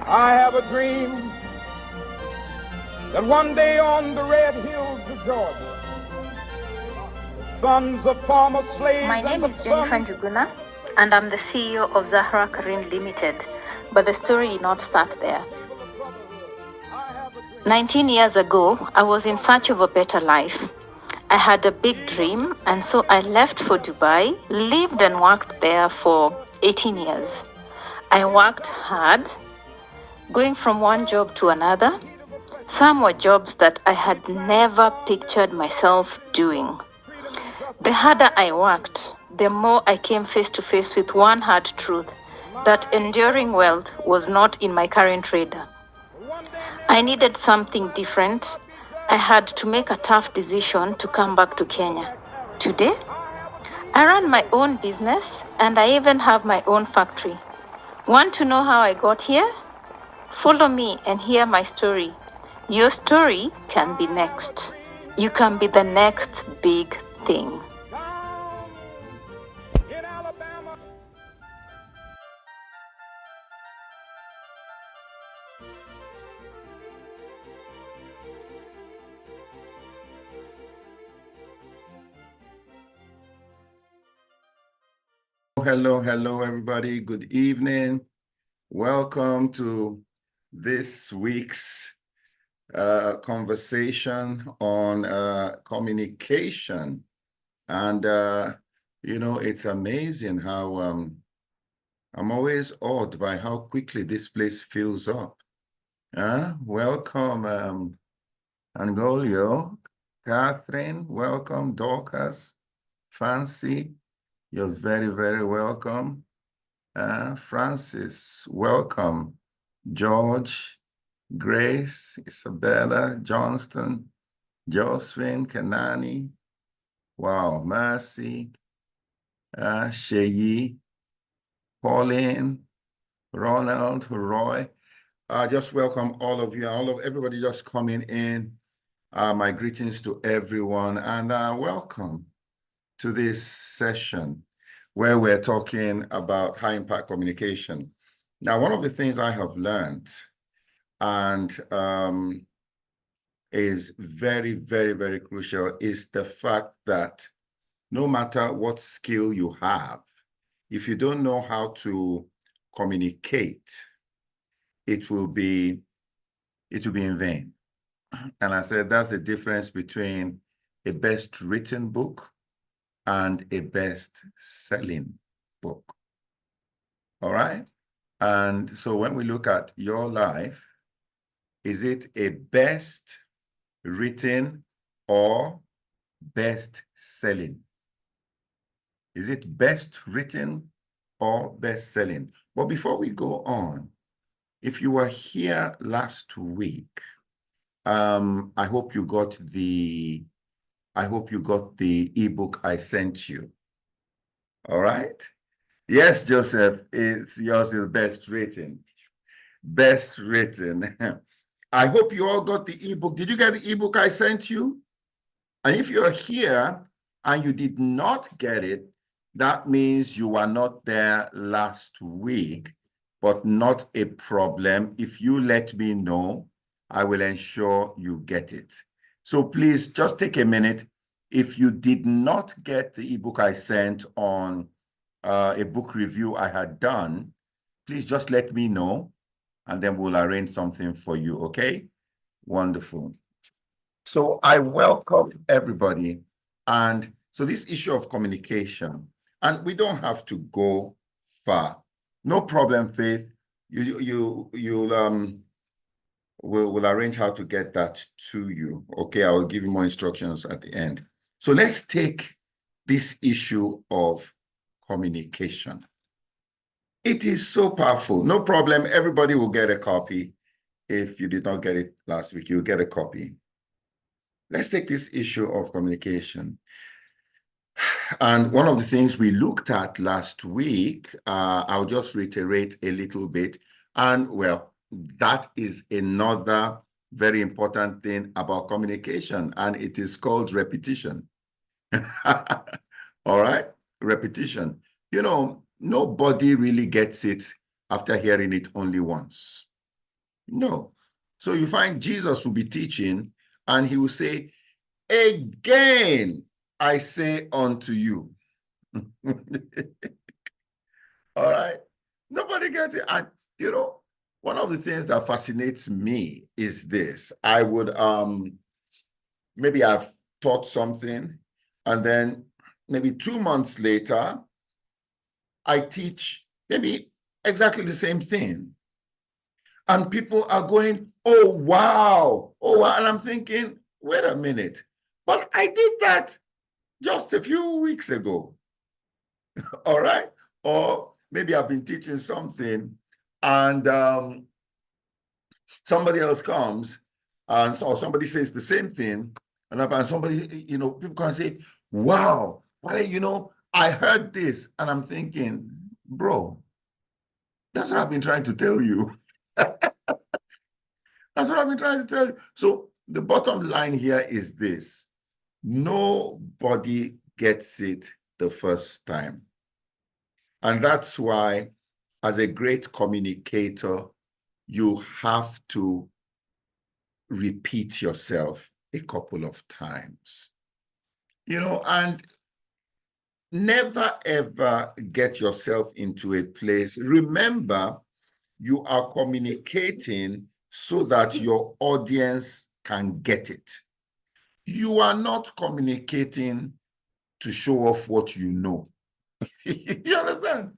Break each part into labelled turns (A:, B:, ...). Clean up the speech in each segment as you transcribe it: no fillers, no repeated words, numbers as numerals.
A: I have a dream that one day on the red hills of Georgia, the sons of former slaves.
B: My name is Jennifer Njuguna, and I'm the CEO of Zahra Karim Limited. But the story did not start there. 19 years ago, I was in search of a better life. I had a big dream, and so I left for Dubai, lived and worked there for 18 years. I worked hard, going from one job to another. Some were jobs that I had never pictured myself doing. The harder I worked, the more I came face to face with one hard truth, that enduring wealth was not in my current radar. I needed something different. I had to make a tough decision to come back to Kenya. Today, I run my own business and I even have my own factory. Want to know how I got here? Follow me and hear my story. Your story can be next. You can be the next big thing.
C: Hello, everybody. Good evening. Welcome to this week's conversation on communication. And, it's amazing how I'm always awed by how quickly this place fills up. Welcome, Angolio, Catherine, welcome, Dorcas, Fancy. You're very, very welcome. Francis, welcome. George, Grace, Isabella, Johnston, Josephine, Kanani. Wow, Mercy, Sheyi, Pauline, Ronald, Roy. Just welcome all of you, all of everybody just coming in. My greetings to everyone, and welcome to this session where we're talking about high impact communication. Now, one of the things I have learned and is very, very, very crucial is the fact that no matter what skill you have, if you don't know how to communicate, it will be in vain. And I said that's the difference between a best written book and a best-selling book. All right? And so when we look at your life, is it a best-written or best-selling? Is it best-written or best-selling? But before we go on, if you were here last week, I hope you got the ebook I sent you. All right? Yes, Joseph, it's yours is best written. Best written. I hope you all got the ebook. Did you get the ebook I sent you? And if you're here and you did not get it, that means you were not there last week, but not a problem. If you let me know, I will ensure you get it. So please just take a minute. If you did not get the ebook I sent on a book review I had done, please just let me know and then we'll arrange something for you, okay? Wonderful. So I welcome everybody. And so this issue of communication, and we don't have to go far. No problem, Faith. We'll arrange how to get that to you. Okay, I will give you more instructions at the end. So let's take this issue of communication. It is so powerful. No problem. Everybody will get a copy. If you did not get it last week, you'll get a copy. Let's take this issue of communication. And one of the things we looked at last week, I'll just reiterate a little bit. And well, that is another very important thing about communication, and it is called repetition. All right, repetition. You know, nobody really gets it after hearing it only once. No. So you find Jesus will be teaching and he will say, again, I say unto you. All right. Nobody gets it. And you know, one of the things that fascinates me is this. I would maybe I've taught something, and then maybe 2 months later, I teach maybe exactly the same thing. And people are going, oh, wow. Oh, wow. And I'm thinking, wait a minute. But I did that just a few weeks ago. All right. Or maybe I've been teaching something and somebody else comes and so somebody says the same thing. And somebody, you know, people can say, wow, well, you know, I heard this. And I'm thinking, bro, that's what I've been trying to tell you. That's what I've been trying to tell you. So the bottom line here is this. Nobody gets it the first time. And that's why, as a great communicator, you have to repeat yourself a couple of times. You know, and never, ever get yourself into a place. Remember, you are communicating so that your audience can get it. You are not communicating to show off what you know. You understand?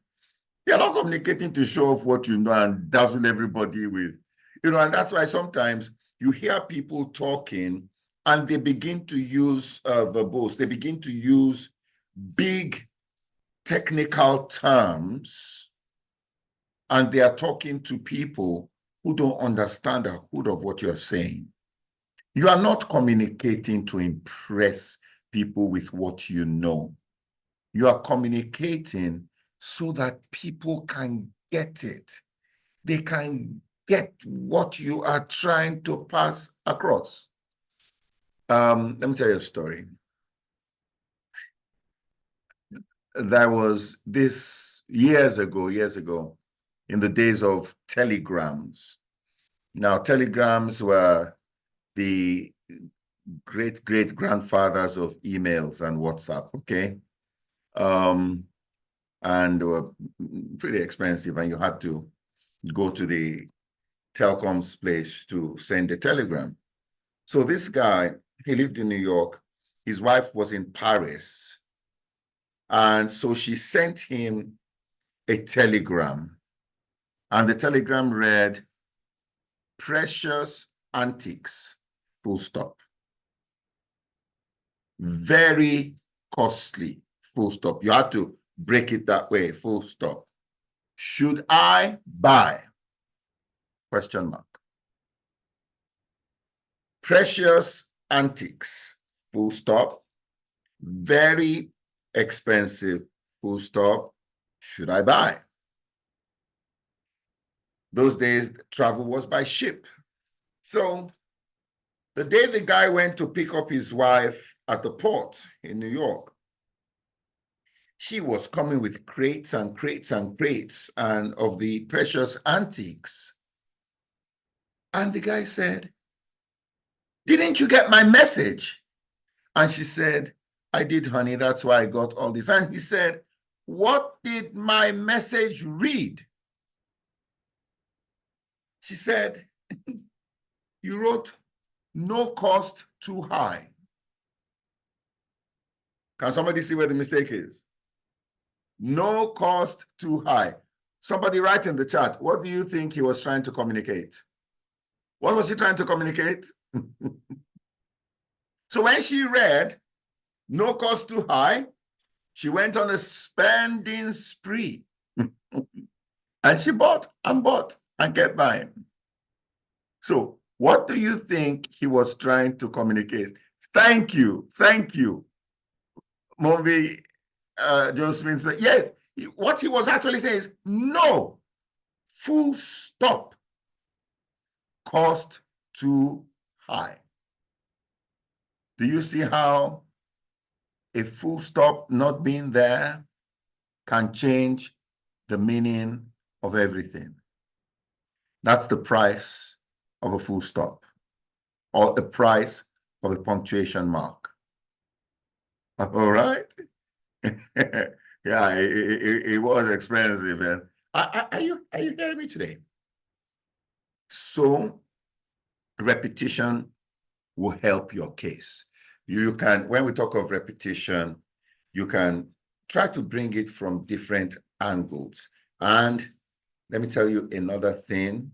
C: You're not communicating to show off what you know and dazzle everybody with, you know, and that's why sometimes you hear people talking and they begin to use verbose, they begin to use big technical terms, and they are talking to people who don't understand the hood of what you're saying. You are not communicating to impress people with what you know. You are communicating so that people can get it. They can get what you are trying to pass across. Let me tell you a story. There was this years ago, in the days of telegrams. Now, telegrams were the great-grandfathers of emails and WhatsApp, okay? And they were pretty expensive, and you had to go to the telecom's place to send a telegram. So this guy, he lived in New York. His wife was in Paris. And so she sent him a telegram. And the telegram read, precious antiques, full stop. Very costly, full stop. You had to break it that way, full stop. Should I buy? Question mark. Precious antiques, full stop. Very expensive, full stop. Should I buy? Those days, travel was by ship. So the day the guy went to pick up his wife at the port in New York, she was coming with crates and crates and crates and of the precious antiques. And the guy said, didn't you get my message? And she said, I did, honey. That's why I got all this. And he said, what did my message read? She said, you wrote, no cost too high. Can somebody see where the mistake is? No cost too high. Somebody write in the chat, what do you think he was trying to communicate? What was he trying to communicate? So when she read, no cost too high, she went on a spending spree. And she bought and kept buying. So what do you think he was trying to communicate? Thank you. Movie Josephine said, yes, what he was actually saying is, no, full stop, cost too high. Do you see how a full stop not being there can change the meaning of everything? That's the price of a full stop or the price of a punctuation mark. All right? Yeah, it was expensive, man. Are you hearing me today? So repetition will help your case. You can, when we talk of repetition, you can try to bring it from different angles. And let me tell you another thing,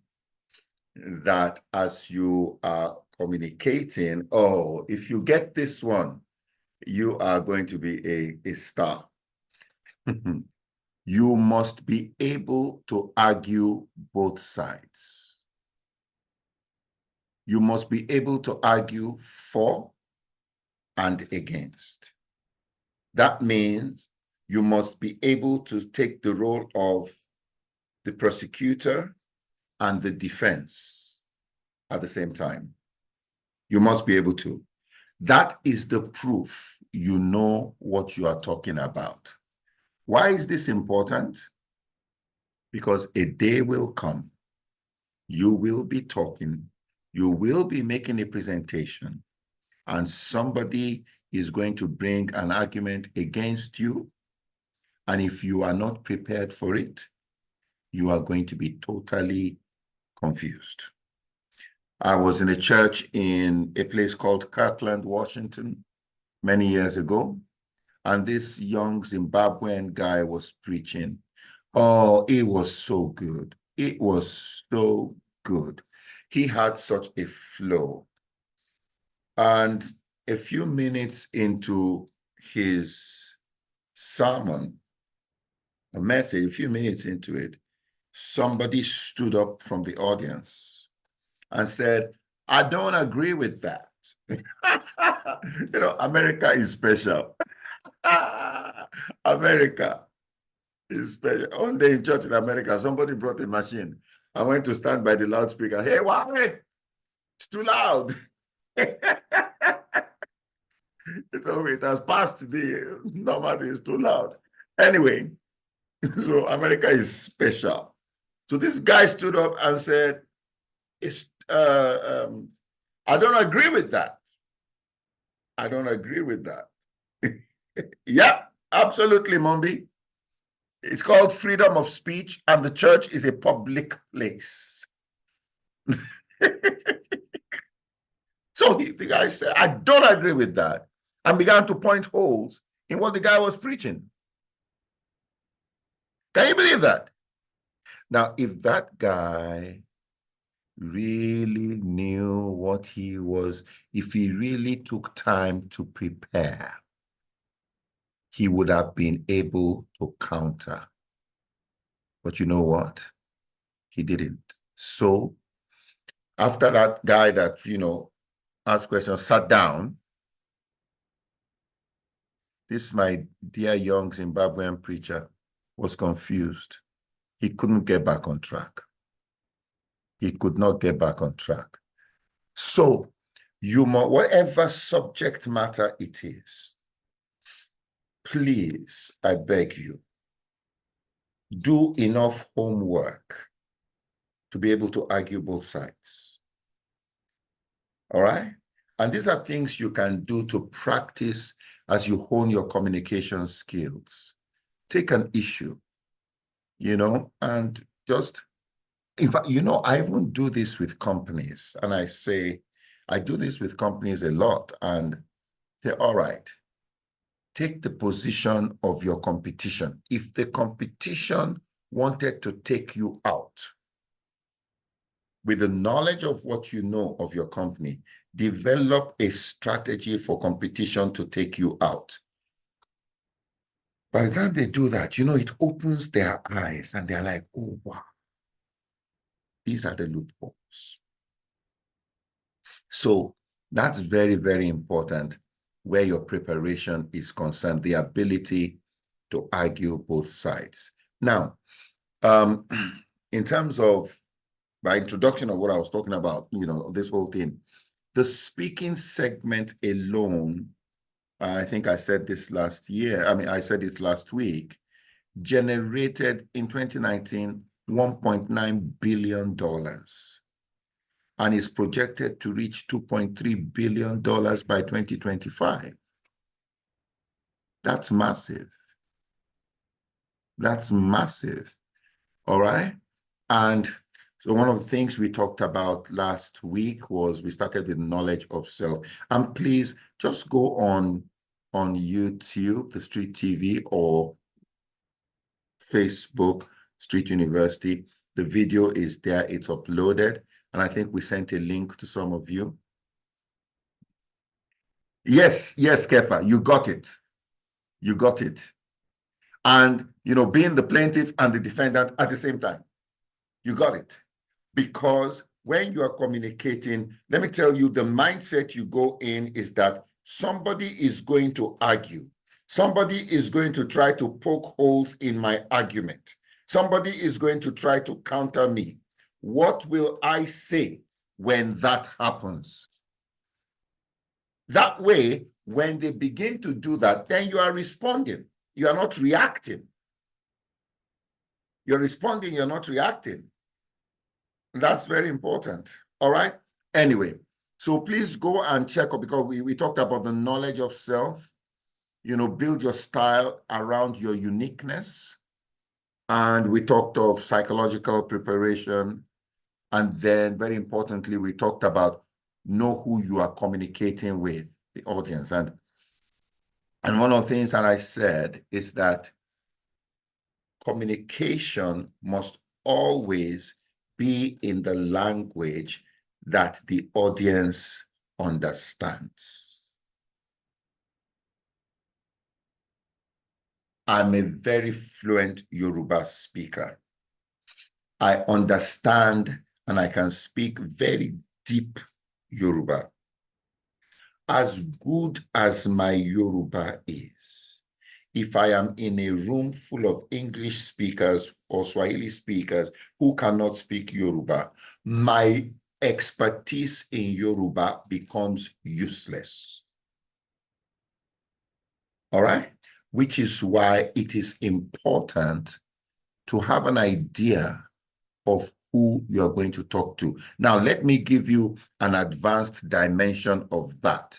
C: that as you are communicating, oh, if you get this one, you are going to be a star. You must be able to argue both sides. You must be able to argue for and against. That means you must be able to take the role of the prosecutor and the defense at the same time. You must be able to. That is the proof you know what you are talking about. Why is this important? Because a day will come, you will be talking, you will be making a presentation, and somebody is going to bring an argument against you. And if you are not prepared for it, you are going to be totally confused. I was in a church in a place called Kirkland, Washington, many years ago. And this young Zimbabwean guy was preaching. Oh, it was so good. It was so good. He had such a flow. And a few minutes into his sermon, a message, a few minutes into it, somebody stood up from the audience and said, I don't agree with that. You know, America is special. America is special. One day in church in America, somebody brought a machine. I went to stand by the loudspeaker. Hey, why? It's too loud. It has passed the normal, it's too loud. Anyway, so America is special. So this guy stood up and said, I don't agree with that. I don't agree with that. Yeah, absolutely, Mombi. It's called freedom of speech, and the church is a public place. So the guy said, I don't agree with that, and began to point holes in what the guy was preaching. Can you believe that? Now, if that guy really knew what he was, if he really took time to prepare, he would have been able to counter. But you know what? He didn't. So after that guy that, you know, asked questions, sat down, this, my dear young Zimbabwean preacher, was confused. He couldn't get back on track. He could not get back on track. So you must, whatever subject matter it is, please, I beg you, do enough homework to be able to argue both sides. All right? And these are things you can do to practice as you hone your communication skills. Take an issue, you know, and just, in fact, you know, I even do this with companies, and I do this with companies a lot, and they're all right. Take the position of your competition. If the competition wanted to take you out, with the knowledge of what you know of your company, develop a strategy for competition to take you out. By the time they do that, you know, it opens their eyes and they're like, oh, wow, these are the loopholes. So that's very, very important where your preparation is concerned, the ability to argue both sides. Now, in terms of my introduction of what I was talking about, you know, this whole thing, the speaking segment alone, I think I said this last year, I said it last week, generated in 2019, $1.9 billion. and is projected to reach $2.3 billion by 2025. That's massive. That's massive. All right. And so one of the things we talked about last week was we started with knowledge of self. And please just go on YouTube, the Street TV, or Facebook, Street University. The video is there, it's uploaded. And I think we sent a link to some of you. Yes, Kepa, you got it. You got it. And, being the plaintiff and the defendant at the same time. You got it. Because when you are communicating, let me tell you, the mindset you go in is that somebody is going to argue. Somebody is going to try to poke holes in my argument. Somebody is going to try to counter me. What will I say when that happens? That way, when they begin to do that, then you are responding. You are not reacting. You're responding, you're not reacting. That's very important. All right. Anyway, so please go and check up, because we talked about the knowledge of self. Build your style around your uniqueness. And we talked of psychological preparation. And then very importantly, we talked about know who you are communicating with, the audience. And one of the things that I said is that communication must always be in the language that the audience understands. I'm a very fluent Yoruba speaker. I understand and I can speak very deep Yoruba. As good as my Yoruba is, if I am in a room full of English speakers or Swahili speakers who cannot speak Yoruba, my expertise in Yoruba becomes useless. All right? Which is why it is important to have an idea of who you are going to talk to. Now, let me give you an advanced dimension of that.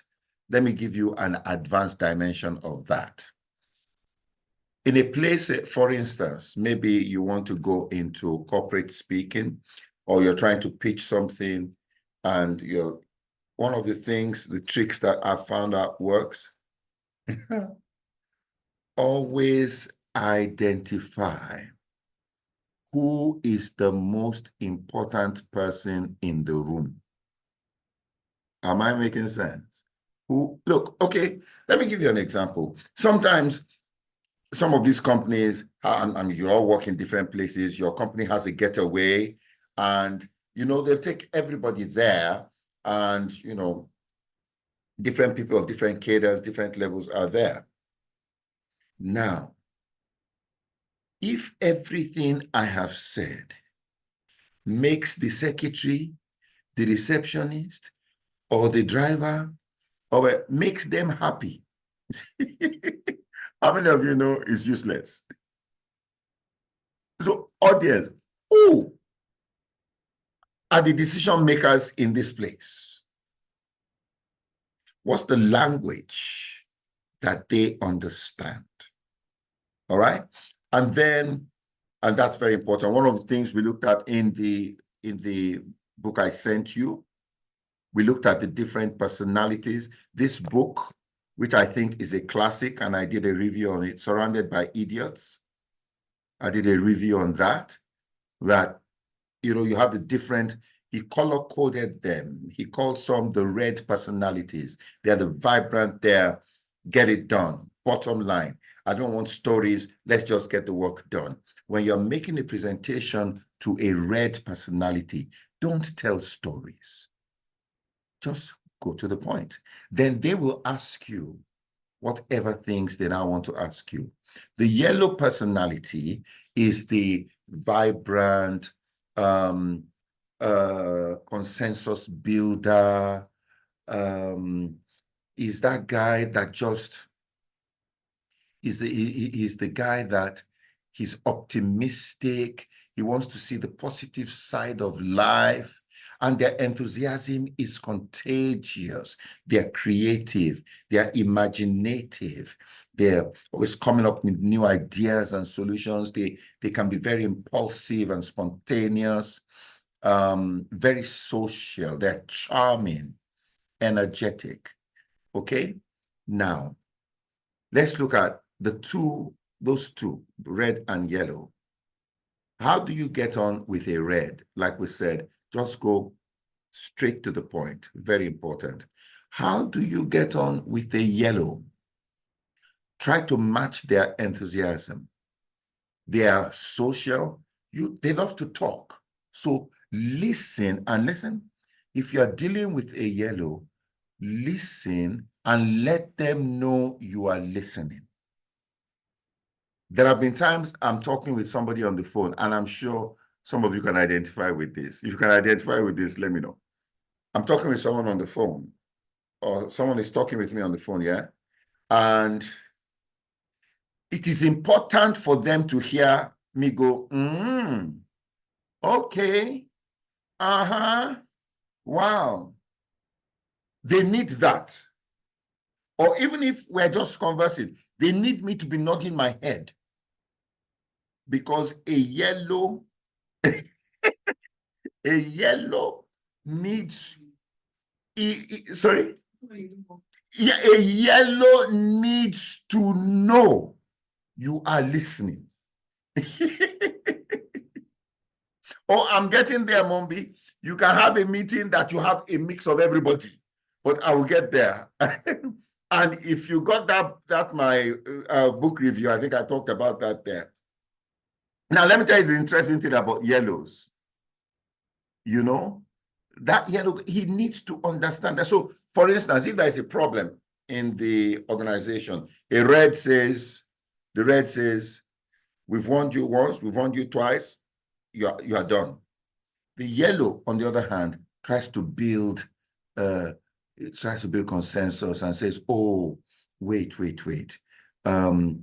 C: Let me give you an advanced dimension of that. In a place, for instance, maybe you want to go into corporate speaking, or you're trying to pitch something, and one of the things, the tricks that I found out works, always identify who is the most important person in the room. Am I making sense? Look, okay, let me give you an example. Sometimes some of these companies, and you all work in different places, your company has a getaway, and, they'll take everybody there, and, different people of different cadres, different levels are there. Now, if everything I have said makes the secretary, the receptionist, or the driver, or makes them happy, how many of you know it's useless? So, audience, who are the decision makers in this place? What's the language that they understand? All right? And that's very important. One of the things we looked at in the book I sent you, we looked at the different personalities. This book, which I think is a classic, and I did a review on it, Surrounded by Idiots. I did a review on that you have the different, he color-coded them. He called some the red personalities. They're the vibrant, they're get it done, bottom line. I don't want stories, let's just get the work done. When you're making a presentation to a red personality, don't tell stories. Just go to the point. Then they will ask you whatever things they now want to ask you. The yellow personality is the vibrant, consensus builder, is that guy that just he's the guy that he's optimistic. He wants to see the positive side of life. And their enthusiasm is contagious. They're creative. They're imaginative. They're always coming up with new ideas and solutions. They can be very impulsive and spontaneous, very social. They're charming, energetic. Okay? Now, let's look at those two, red and yellow. How do you get on with a red? Like we said, just go straight to the point. Very important. How do you get on with a yellow? Try to match their enthusiasm. They are social. They love to talk. So listen and listen. If you are dealing with a yellow, listen and let them know you are listening. There have been times I'm talking with somebody on the phone, and I'm sure some of you can identify with this. If you can identify with this, let me know. I'm talking with someone on the phone, or someone is talking with me on the phone, yeah? And it is important for them to hear me go, okay, wow. They need that. Or even if we're just conversing, they need me to be nodding my head. Because a yellow needs, sorry? Yeah, a yellow needs to know you are listening. Oh, I'm getting there, Mombi. You can have a meeting that you have a mix of everybody, but I will get there. And if you got that my book review, I think I talked about that there. Now, let me tell you the interesting thing about yellows. You know, that yellow, he needs to understand that. So, for instance, if there is a problem in the organization, the red says, we've warned you once, we've warned you twice, you are done. The yellow, on the other hand, tries to build consensus and says, oh, wait. How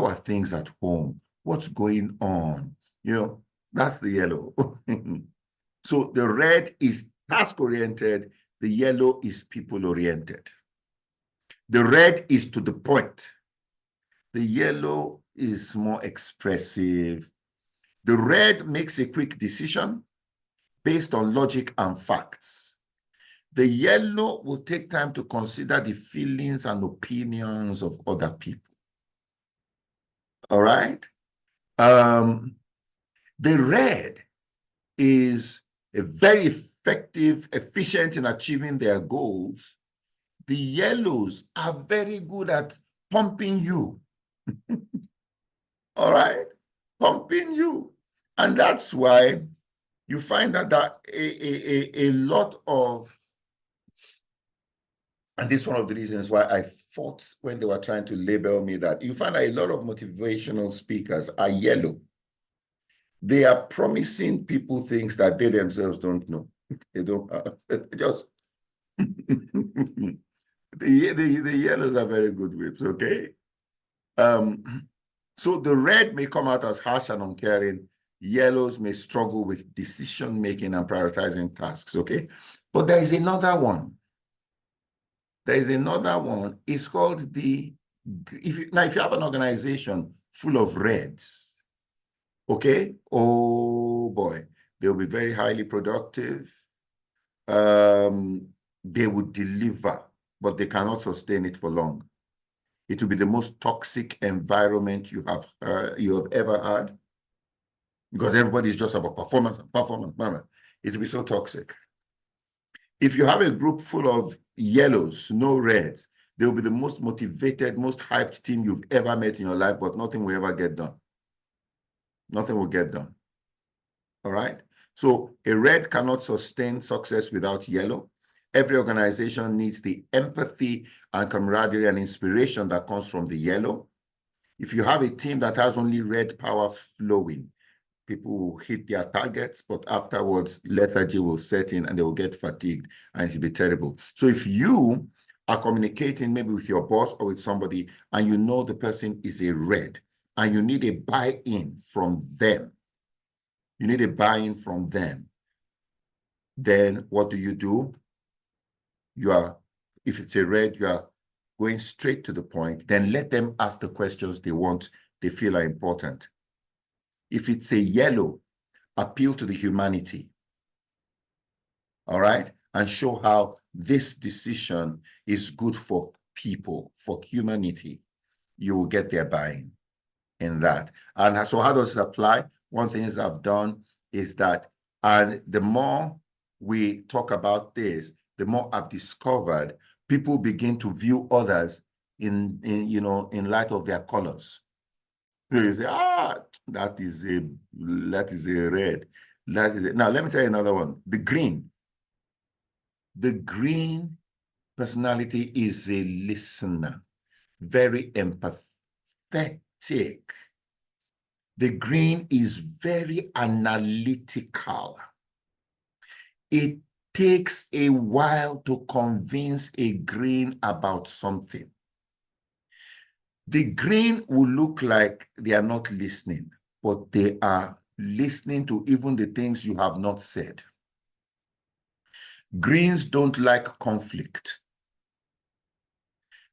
C: are things at home? What's going on? You know, that's the yellow. So the red is task-oriented, the yellow is people-oriented. The red is to the point. The yellow is more expressive. The red makes a quick decision based on logic and facts. The yellow will take time to consider the feelings and opinions of other people. All right? The red is very effective, efficient in achieving their goals. The yellows are very good at pumping you. All right? Pumping you. And that's why you find that a lot of, and this is one of the reasons why I fought when they were trying to label me that, you find that a lot of motivational speakers are yellow. They are promising people things that they themselves don't know. They don't just the yellows are very good whips, okay? So the red may come out as harsh and uncaring. Yellows may struggle with decision-making and prioritizing tasks, okay? But there is another one. There is another one. It's called if you have an organization full of reds, okay? Oh boy, they'll be very highly productive. They would deliver, but they cannot sustain it for long. It will be the most toxic environment you have ever had, because everybody is just about performance. It will be so toxic. If you have a group full of yellows, no reds, they'll be the most motivated, most hyped team you've ever met in your life, but nothing will ever get done. Nothing will get done. All right? So a red cannot sustain success without yellow. Every organization needs the empathy and camaraderie and inspiration that comes from the yellow. If you have a team that has only red power flowing, people will hit their targets, but afterwards lethargy will set in and they will get fatigued and it will be terrible. So if you are communicating maybe with your boss or with somebody and you know the person is a red and you need a buy-in from them, then what do? You are, if it's a red, you are going straight to the point. Then let them ask the questions they feel are important. If it's a yellow, appeal to the humanity. All right? And show how this decision is good for people, for humanity. You will get their buy-in in that. And so how does it apply? One thing I've done is that, and the more we talk about this, the more I've discovered people begin to view others in light of their colors. You say, that is a red. Now let me tell you another one. The green. The green personality is a listener, very empathetic. The green is very analytical. It takes a while to convince a green about something. The green will look like they are not listening, but they are listening to even the things you have not said. Greens don't like conflict.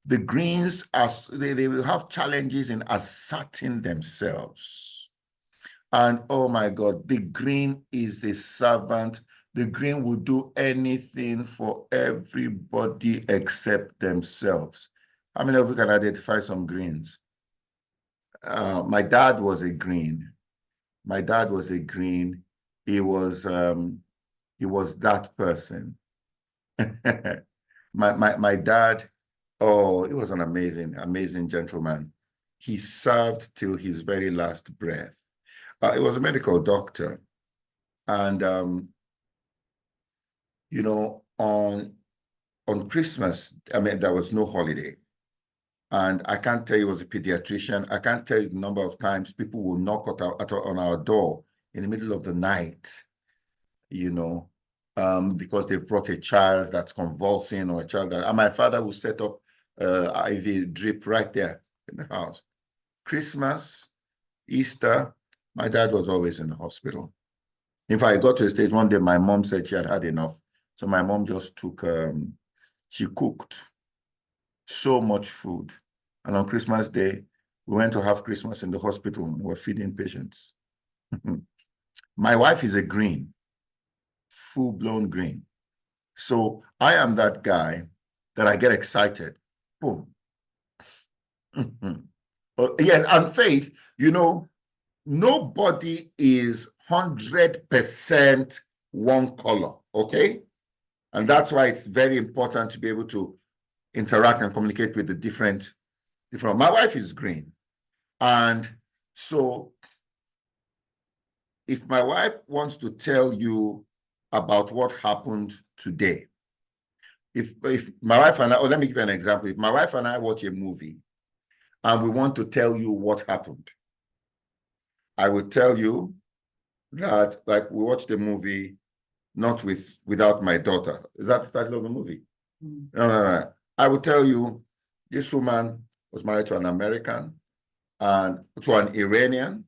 C: The greens, they will have challenges in asserting themselves. And oh my God, the green is a servant. The green will do anything for everybody except themselves. How many of you can identify some greens? My dad was a green. My dad was a green. He was that person. my dad, oh, he was an amazing gentleman. He served till his very last breath. He was a medical doctor. And, on Christmas, there was no holiday. And I can't tell you he was a pediatrician. I can't tell you the number of times people will knock on our door in the middle of the night, because they've brought a child that's convulsing or a child that, and my father will set up IV drip right there in the house. Christmas, Easter, my dad was always in the hospital. In fact, I got to a stage one day, my mom said she had enough. So my mom just took, she cooked so much food. And on Christmas Day, we went to have Christmas in the hospital and we're feeding patients. My wife is a green, full-blown green. So I am that guy that I get excited. Boom. Yes, and Faith, nobody is 100% one color, okay? And that's why it's very important to be able to interact and communicate with the different. My wife is green. And so if my wife wants to tell you about what happened today, if my wife and I, let me give you an example. If my wife and I watch a movie and we want to tell you what happened, I will tell you that, like, we watched the movie not without my daughter. Is that the title of the movie? No. I will tell you this woman was married to an American and to an Iranian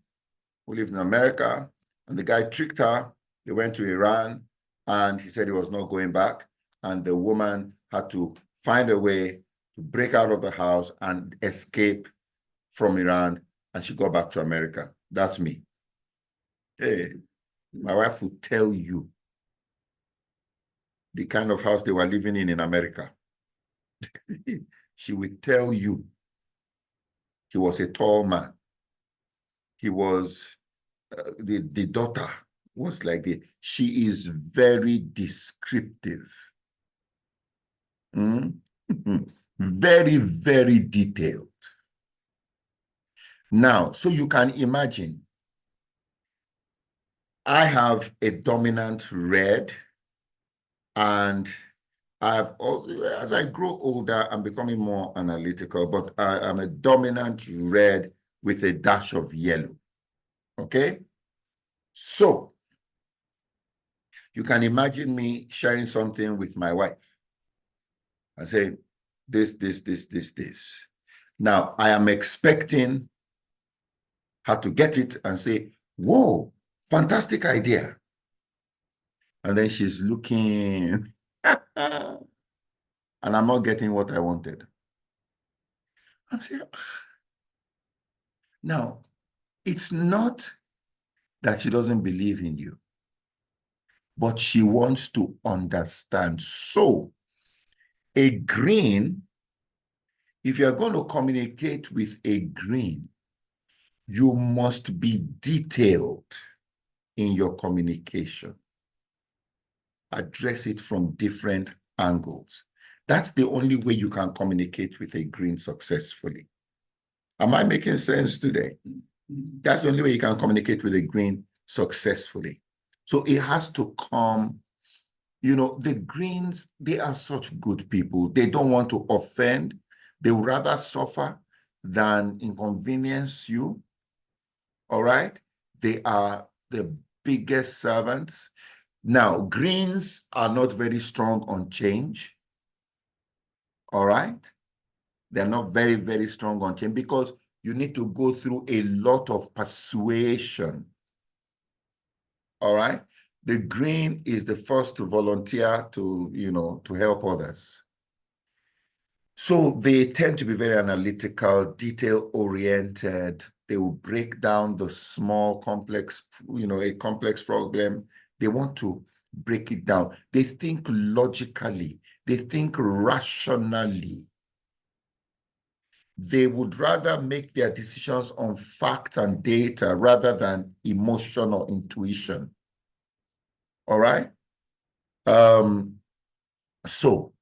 C: who lived in America, and the guy tricked her. They went to Iran and he said he was not going back, and the woman had to find a way to break out of the house and escape from Iran, and she got back to America. That's me. Hey, my wife would tell you the kind of house they were living in America. She would tell you he was a tall man. He was, the daughter was like she is very descriptive. Very, very detailed. Now, so you can imagine, I have a dominant red, and I've also, as I grow older, I'm becoming more analytical, but I am a dominant red with a dash of yellow. Okay? So you can imagine me sharing something with my wife and say, this. Now, I am expecting her to get it and say, whoa, fantastic idea. And then she's looking, and I'm not getting what I wanted. I'm saying, now, it's not that she doesn't believe in you, but she wants to understand. So, a green, if you're going to communicate with a green, you must be detailed in your communication. Address it from different angles. That's the only way you can communicate with a green successfully. Am I making sense today? That's the only way you can communicate with a green successfully. So it has to come, you know, the greens, they are such good people. They don't want to offend. They would rather suffer than inconvenience you. All right? They are the biggest servants. Now, greens are not very strong on change. All right? They're not very, very strong on change because you need to go through a lot of persuasion. All right? The green is the first to volunteer to, you know, to help others. So they tend to be very analytical, detail-oriented. They will break down the small, complex, you know, a complex problem. They want to break it down. They think logically. They think rationally. They would rather make their decisions on facts and data rather than emotion or intuition. All right? So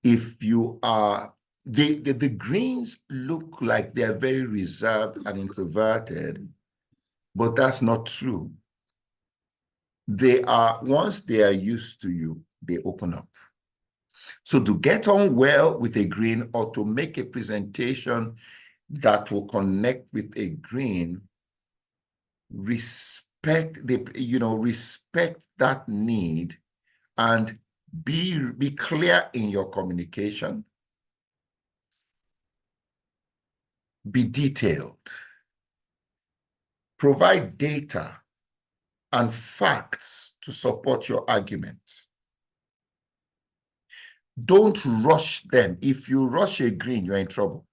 C: if you are, the greens look like they're very reserved and introverted, but that's not true. They are, once they are used to you, they open up. So to get on well with a green or to make a presentation that will connect with a green, respect that need and be clear in your communication. Be detailed. Provide data and facts to support your argument. Don't rush them. If you rush a green, you're in trouble.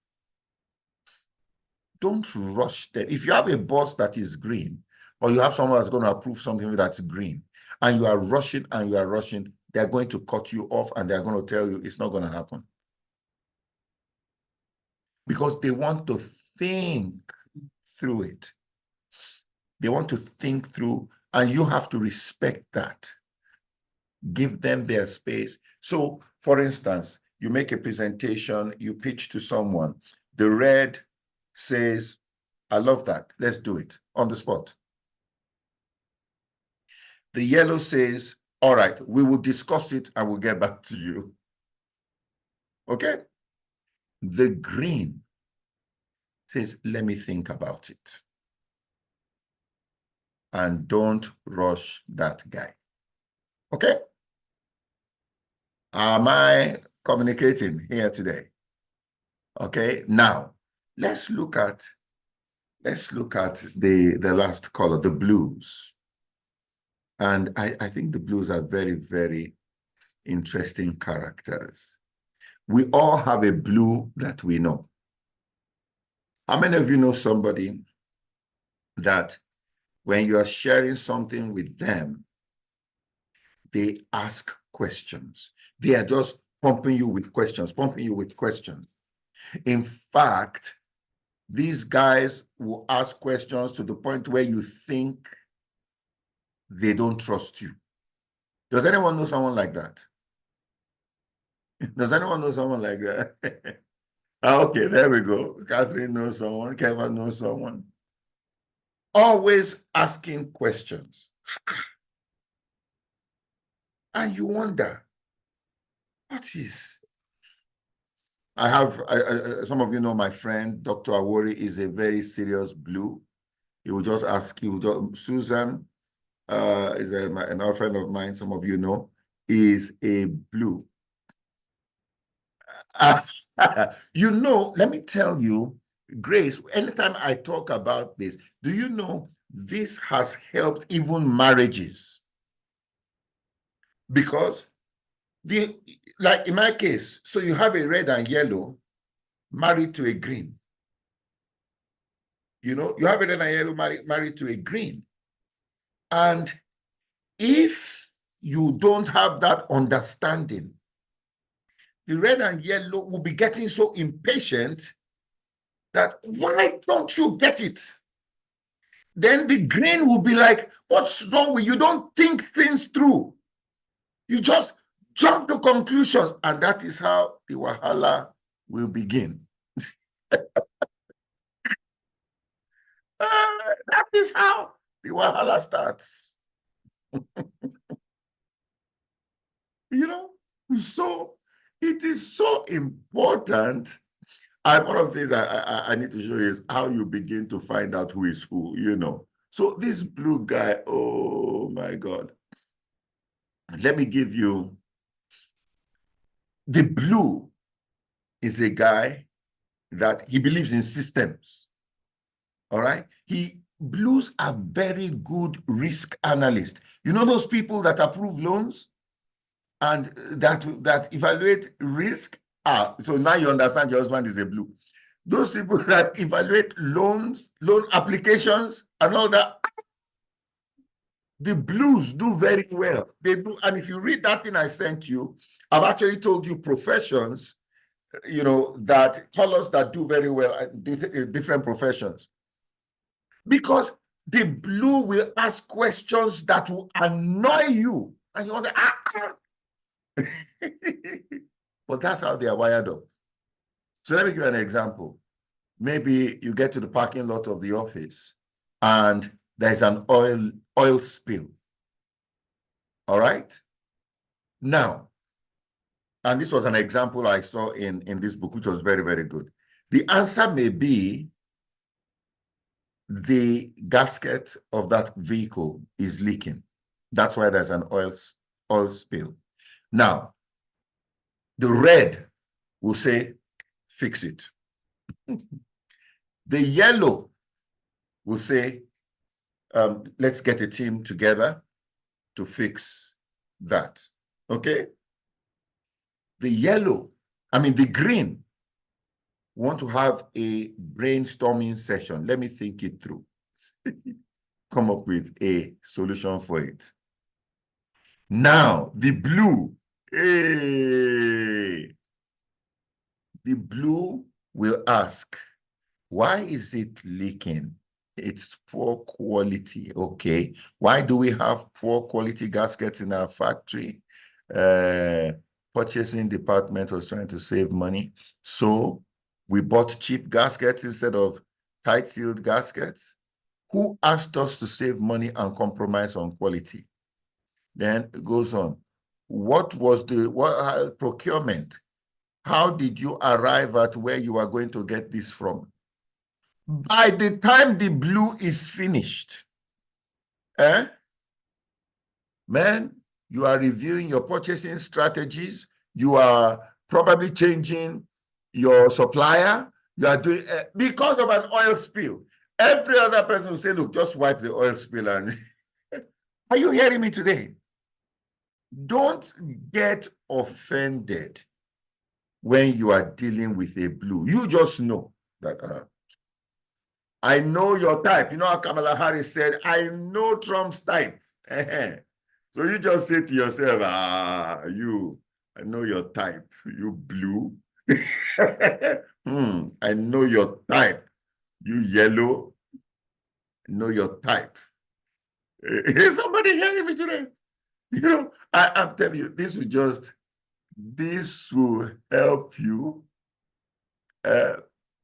C: Don't rush them. If you have a boss that is green, or you have someone that's going to approve something that's green, and you are rushing and you are rushing, they're going to cut you off and they're going to tell you it's not going to happen. Because they want to think through it. They want to think through, and you have to respect that. Give them their space. So, for instance, you make a presentation, you pitch to someone. The red says, I love that. Let's do it on the spot. The yellow says, all right, we will discuss it and we'll get back to you. Okay? The green says, let me think about it. And don't rush that guy. Okay? Am I communicating here today? Okay, now let's look at the last color, the blues. And I think the blues are very, very interesting characters. We all have a blue that we know. How many of you know somebody that when you are sharing something with them, they ask questions? They are just pumping you with questions, pumping you with questions. In fact, these guys will ask questions to the point where you think they don't trust you. Does anyone know someone like that? Does anyone know someone like that? Okay, there we go. Catherine knows someone. Kevin knows someone. Always asking questions. And you wonder, what is... some of you know my friend, Dr. Awori, is a very serious blue. He will just ask you, Susan is another friend of mine, some of you know, is a blue. You know, let me tell you, Grace, anytime I talk about this, do you know this has helped even marriages? Because like in my case, so you have a red and yellow married to a green. You know, you have a red and yellow married to a green. And if you don't have that understanding, the red and yellow will be getting so impatient that, why don't you get it? Then the green will be like, what's wrong with you? You don't think things through. You just jump to conclusions. And that is how the wahala will begin. That is how the wahala starts. You know, so it is so important. And one of the things I need to show you is how you begin to find out who is who, you know. So this blue guy, oh my God. Let me give you, the blue is a guy that he believes in systems. All right. Blues are very good risk analysts. You know those people that approve loans and that evaluate risk? So now you understand your husband is a blue. Those people that evaluate loans, loan applications, and all that, the blues do very well. They do. And if you read that thing I sent you, I've actually told you professions, you know, that colors that do very well in different professions. Because the blue will ask questions that will annoy you. And you wonder, But that's how they are wired up. So let me give you an example. Maybe you get to the parking lot of the office and there's an oil spill. All right? Now, and this was an example I saw in this book, which was very, very good. The answer may be the gasket of that vehicle is leaking. That's why there's an oil spill. Now, the red will say, fix it. The yellow will say, let's get a team together to fix that. Okay? The green want to have a brainstorming session. Let me think it through. Come up with a solution for it. Now, the blue, the blue will ask, why is it leaking? It's poor quality. Okay. Why do we have poor quality gaskets in our factory? Purchasing department was trying to save money. So we bought cheap gaskets instead of tight-sealed gaskets. Who asked us to save money and compromise on quality? Then it goes on. What was the procurement? How did you arrive at where you are going to get this from? By the time the blue is finished, man, you are reviewing your purchasing strategies. You are probably changing your supplier. You are doing, because of an oil spill. Every other person will say, look, just wipe the oil spill. And are you hearing me today? Don't get offended when you are dealing with a blue. You just know that, I know your type. You know how Kamala Harris said, I know Trump's type. So you just say to yourself, I know your type, you blue. I know your type, you yellow. I know your type. Is somebody hearing me today? You know, I'm telling you, this will help you.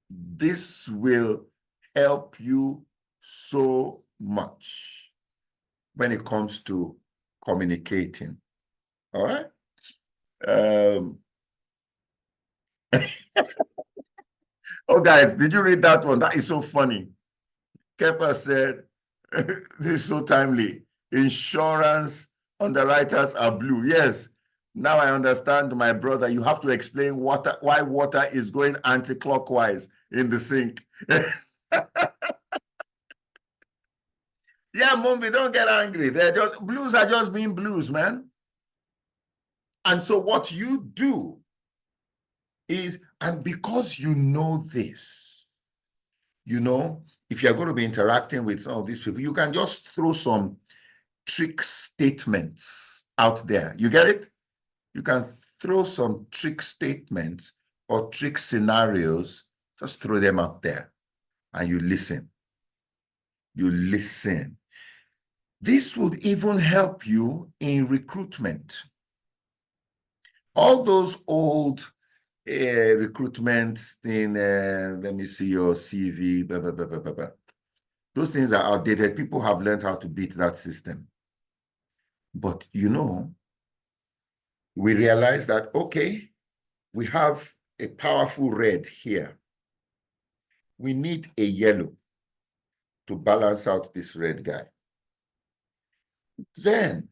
C: This will help you so much when it comes to communicating. All right? Oh, guys, did you read that one? That is so funny. Kepa said, this is so timely. Insurance underwriters are blue. Yes. Now I understand, my brother. You have to explain why water is going anti-clockwise in the sink. Yeah, Mumbi, don't get angry. Blues are just being blues, man. And so what you do is, and because you know this, you know, if you're going to be interacting with some of these people, you can just throw some trick statements out there. You get it? You can throw some trick statements or trick scenarios, just throw them out there and you listen. You listen. This would even help you in recruitment. All those old recruitment thing, let me see your CV, blah, blah, blah, blah, blah, blah. Those things are outdated. People have learned how to beat that system. But you know, we realize that, okay, we have a powerful red here. We need a yellow to balance out this red guy. Then,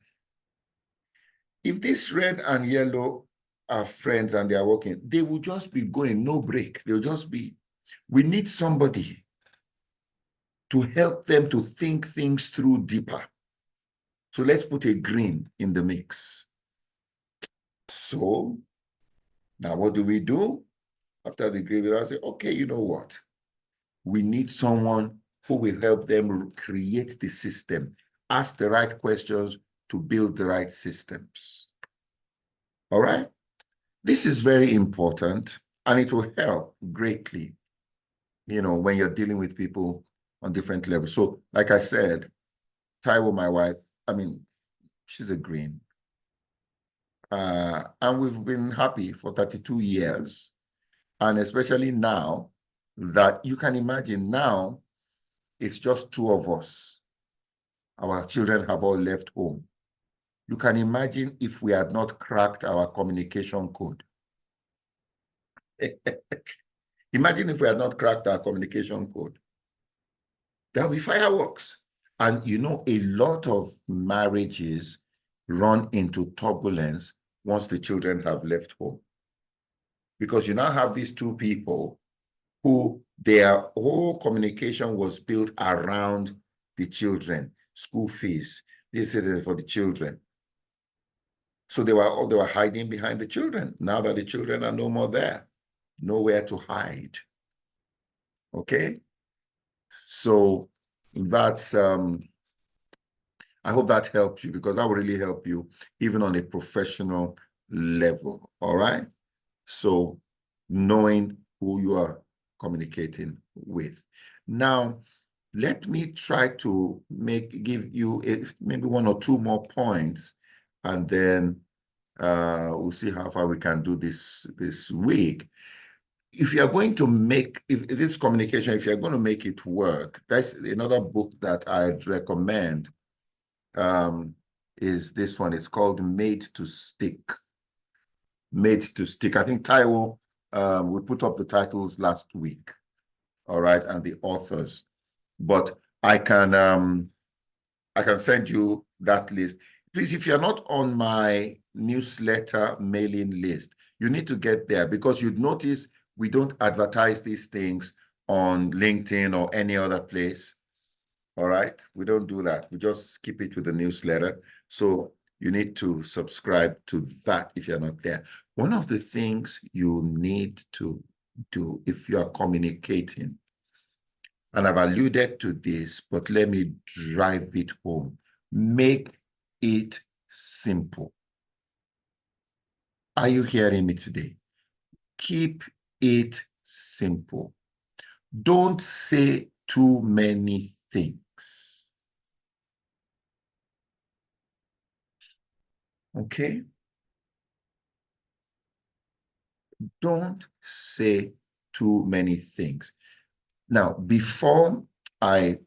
C: if this red and yellow are friends and they are working, they will just be going, no break. They'll just be, we need somebody to help them to think things through deeper. So let's put a green in the mix. So now what do we do? After the green, we'll say, okay, you know what? We need someone who will help them create the system, ask the right questions to build the right systems. All right? This is very important, and it will help greatly, you know, when you're dealing with people on different levels. So, like I said, Taiwo, my wife, I mean, she's a green. And we've been happy for 32 years. And especially now that you can imagine now, it's just two of us. Our children have all left home. You can imagine if we had not cracked our communication code. Imagine if we had not cracked our communication code. There'll be fireworks. And you know, a lot of marriages run into turbulence once the children have left home. Because you now have these two people who their whole communication was built around the children, school fees, this is for the children. So they were hiding behind the children. Now that the children are no more there, nowhere to hide. Okay? So that's I hope that helps you, because that will really help you even on a professional level. All right? So knowing who you are communicating with. Now, let me try to give you maybe one or two more points, and then we'll see how far we can do this week. If you're going to make, if this communication, if you're going to make it work, that's another book that I'd recommend, is this one. It's called Made to Stick. Made to Stick. I think Taiwo, we put up the titles last week, all right, and the authors. But I can send you that list. Please, if you're not on my newsletter mailing list, you need to get there, because you'd notice we don't advertise these things on LinkedIn or any other place. All right, we don't do that. We just keep it with the newsletter. So you need to subscribe to that if you're not there. One of the things you need to do if you are communicating, and I've alluded to this, but let me drive it home, make it simple. Are you hearing me today? Keep it simple. Don't say too many things. Okay? Don't say too many things. Now, before I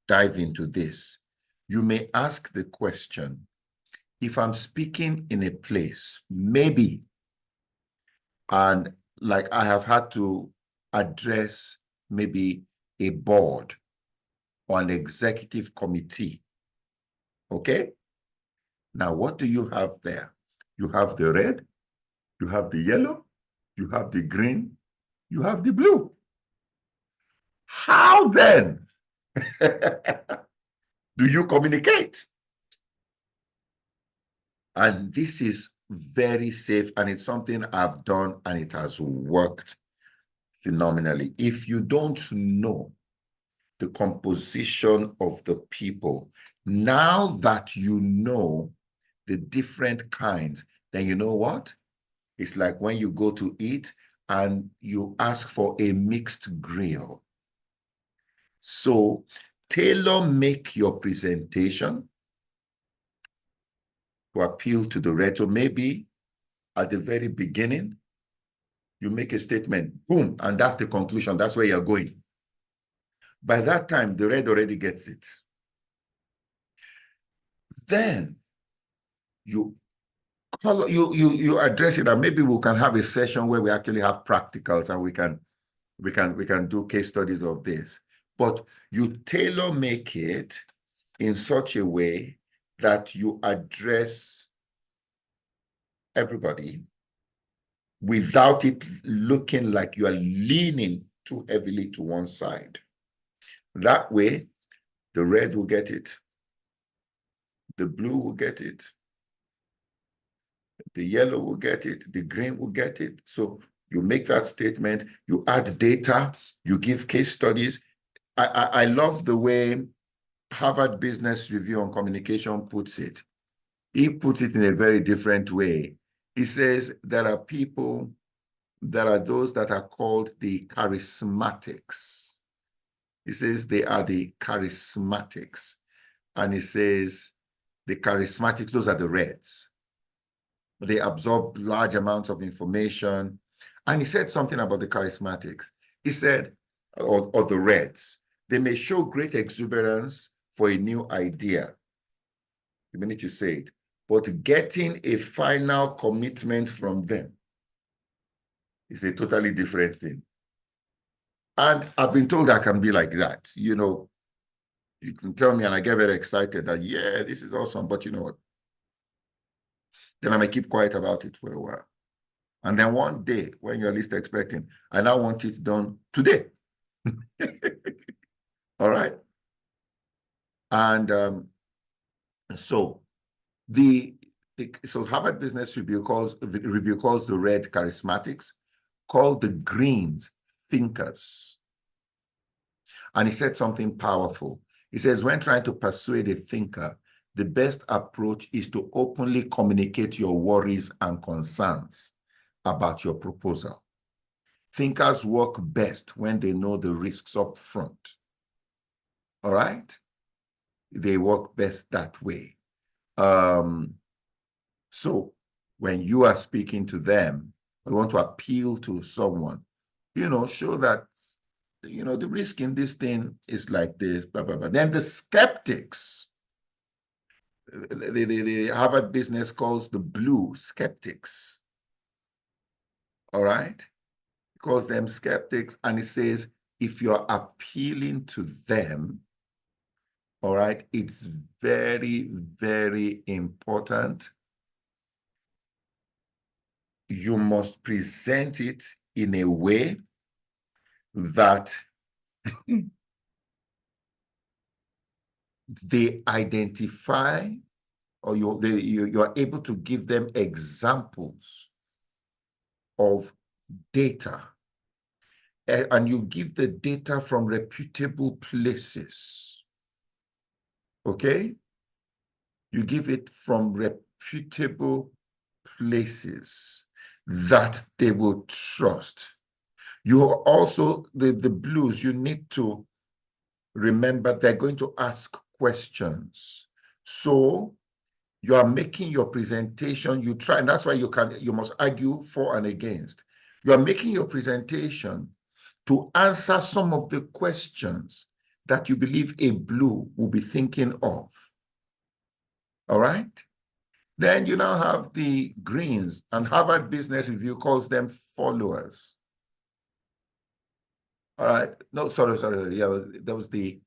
C: dive into this, you may ask the question, if I'm speaking in a place, maybe, and like I have had to address maybe a board or an executive committee, okay? Now, what do you have there? You have the red, you have the yellow, you have the green, you have the blue. How then do you communicate? And this is very safe, and it's something I've done, and it has worked phenomenally. If you don't know the composition of the people, now that you know the different kinds, then you know what? It's like when you go to eat and you ask for a mixed grill. So tailor make your presentation to appeal to the red. So maybe at the very beginning, you make a statement, boom, and that's the conclusion. That's where you're going. By that time, the red already gets it. Then you address it, and maybe we can have a session where we actually have practicals and we can do case studies of this. But you tailor make it in such a way that you address everybody without it looking like you are leaning too heavily to one side. That way, the red will get it, the blue will get it, the yellow will get it, the green will get it. So you make that statement, you add data, you give case studies. I love the way Harvard Business Review on Communication puts it. He puts it in a very different way. He says there are people, there are those that are called the charismatics. He says they are the charismatics. And he says the charismatics, those are the reds. They absorb large amounts of information. And he said something about the charismatics. He said, or the reds, they may show great exuberance for a new idea, the minute you say it, but getting a final commitment from them is a totally different thing. And I've been told I can be like that. You know, you can tell me and I get very excited that, yeah, this is awesome, but you know what? Then I may keep quiet about it for a while. And then one day, when you're least expecting, I now want it done today. All right? And so Harvard Business Review calls the red charismatics, called the greens thinkers. And he said something powerful. He says, when trying to persuade a thinker, the best approach is to openly communicate your worries and concerns about your proposal. Thinkers work best when they know the risks up front. All right? They work best that way. So when you are speaking to them, you want to appeal to someone, you know, show that, you know, the risk in this thing is like this, blah, blah, blah. Then the skeptics, the Harvard Business calls the blue skeptics. All right? He calls them skeptics, and he says, if you're appealing to them, all right, it's very, very important. You must present it in a way that they identify, or you're able to give them examples of data, and you give the data from reputable places. Okay? You give it from reputable places that they will trust. You also, the blues, you need to remember they're going to ask questions. So you are making your presentation, you try, and that's why you must argue for and against. You are making your presentation to answer some of the questions that you believe a blue will be thinking of. All right? Then you now have the greens, and Harvard Business Review calls them followers. All right. No, sorry. Yeah, that was the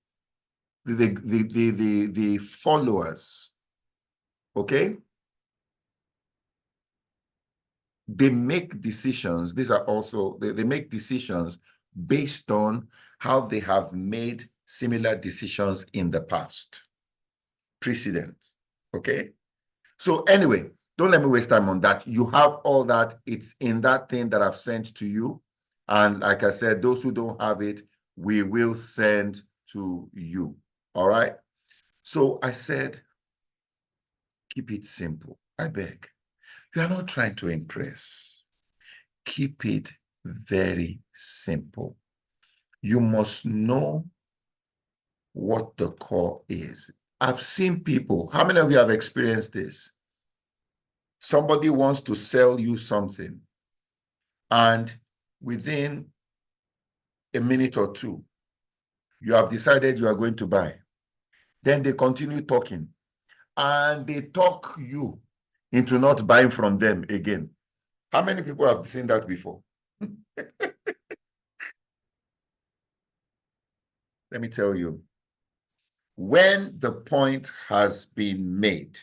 C: followers. Okay. They make decisions. These are also, they make decisions based on how they have made similar decisions in the past. Precedent. Okay. So anyway, don't let me waste time on that. You have all that. It's in that thing that I've sent to you. And like I said, those who don't have it, we will send to you. All right? So I said, keep it simple. I beg. You are not trying to impress. Keep it very simple. You must know what the core is. I've seen people, how many of you have experienced this? Somebody wants to sell you something, and within a minute or two, you have decided you are going to buy. Then they continue talking, and they talk you into not buying from them again. How many people have seen that before? Let me tell you, when the point has been made,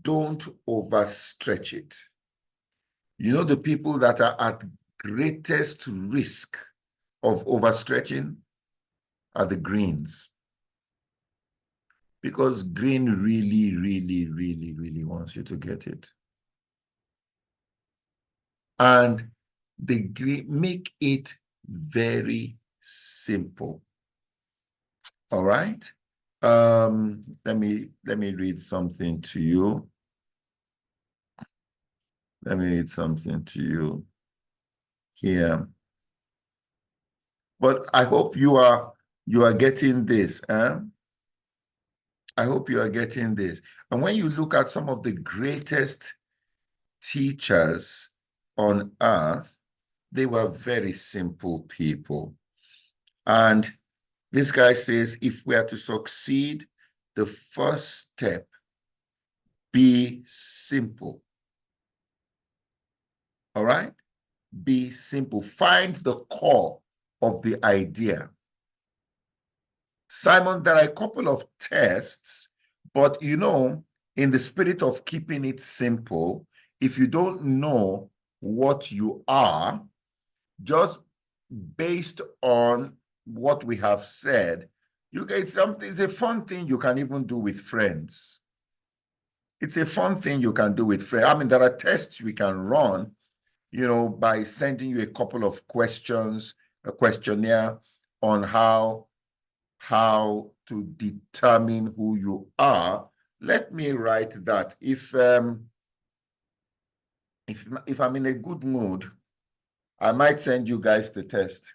C: don't overstretch it. You know, the people that are at greatest risk of overstretching are the greens. Because green really, really, really, really wants you to get it. And the green, make it very simple. All right. Let me read something to you. Let me read something to you here. But I hope you are getting this. I hope you are getting this. And when you look at some of the greatest teachers on earth, they were very simple people. And this guy says, if we are to succeed, the first step, be simple. All right? Be simple. Find the core of the idea. Simon, there are a couple of tests, but you know, in the spirit of keeping it simple, if you don't know what you are, just based on what we have said, you get something. It's a fun thing you can even do with friends. It's a fun thing you can do with friends. I mean, there are tests we can run, you know, by sending you a couple of questions, a questionnaire on how to determine who you are. Let me write that. If I'm in a good mood, I might send you guys the test.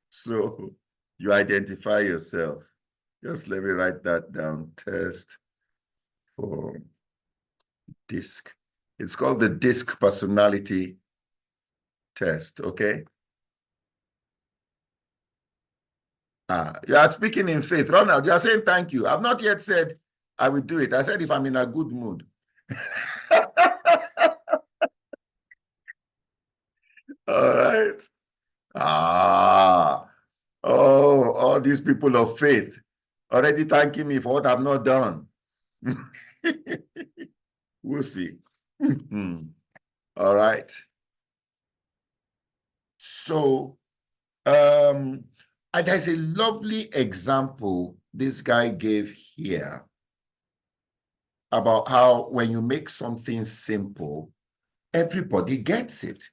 C: So you identify yourself. Just let me write that down. Test for DISC. It's called the DISC personality test, okay? You are speaking in faith. Ronald, you are saying thank you. I've not yet said I will do it. I said if I'm in a good mood. All right. Oh, all these people of faith already thanking me for what I've not done. We'll see. All right. So, and there's a lovely example this guy gave here about how when you make something simple, everybody gets it.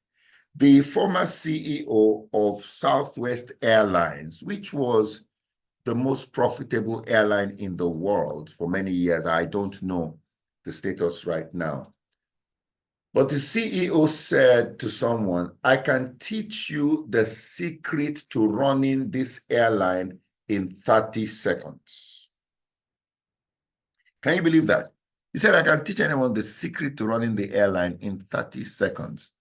C: The former CEO of Southwest Airlines, which was the most profitable airline in the world for many years. I don't know the status right now. But the CEO said to someone, I can teach you the secret to running this airline in 30 seconds. Can you believe that? He said, I can teach anyone the secret to running the airline in 30 seconds.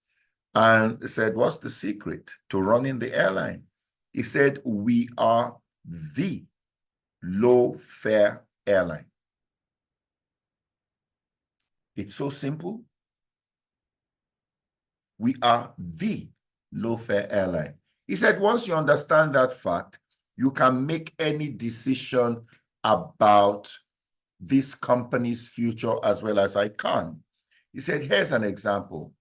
C: And he said, what's the secret to running the airline? He said, we are the low-fare airline. It's so simple. We are the low-fare airline. He said, once you understand that fact, you can make any decision about this company's future as well as I can. He said, here's an example.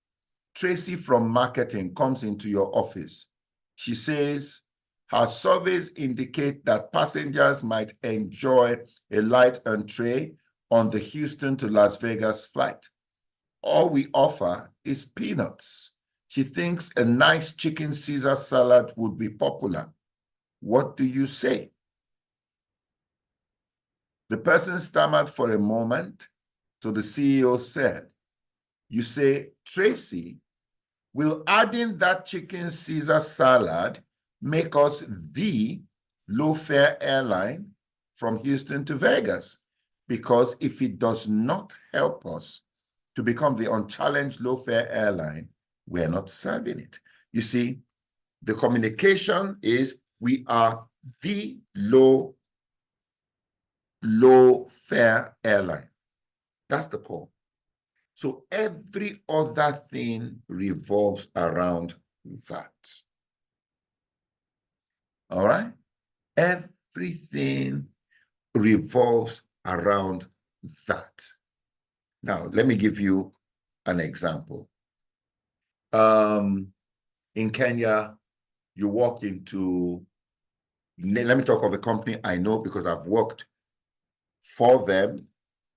C: Tracy from marketing comes into your office. She says, Her surveys indicate that passengers might enjoy a light entree on the Houston to Las Vegas flight. All we offer is peanuts. She thinks a nice chicken Caesar salad would be popular. What do you say? The person stammered for a moment, so the CEO said, you say, Tracy, will adding that chicken Caesar salad make us the low-fare airline from Houston to Vegas? Because if it does not help us to become the unchallenged low-fare airline, we're not serving it. You see, the communication is we are the low-fare airline. That's the call. So every other thing revolves around that. All right? Everything revolves around that. Now, let me give you an example. In Kenya, you walk into, let me talk of a company I know because I've worked for them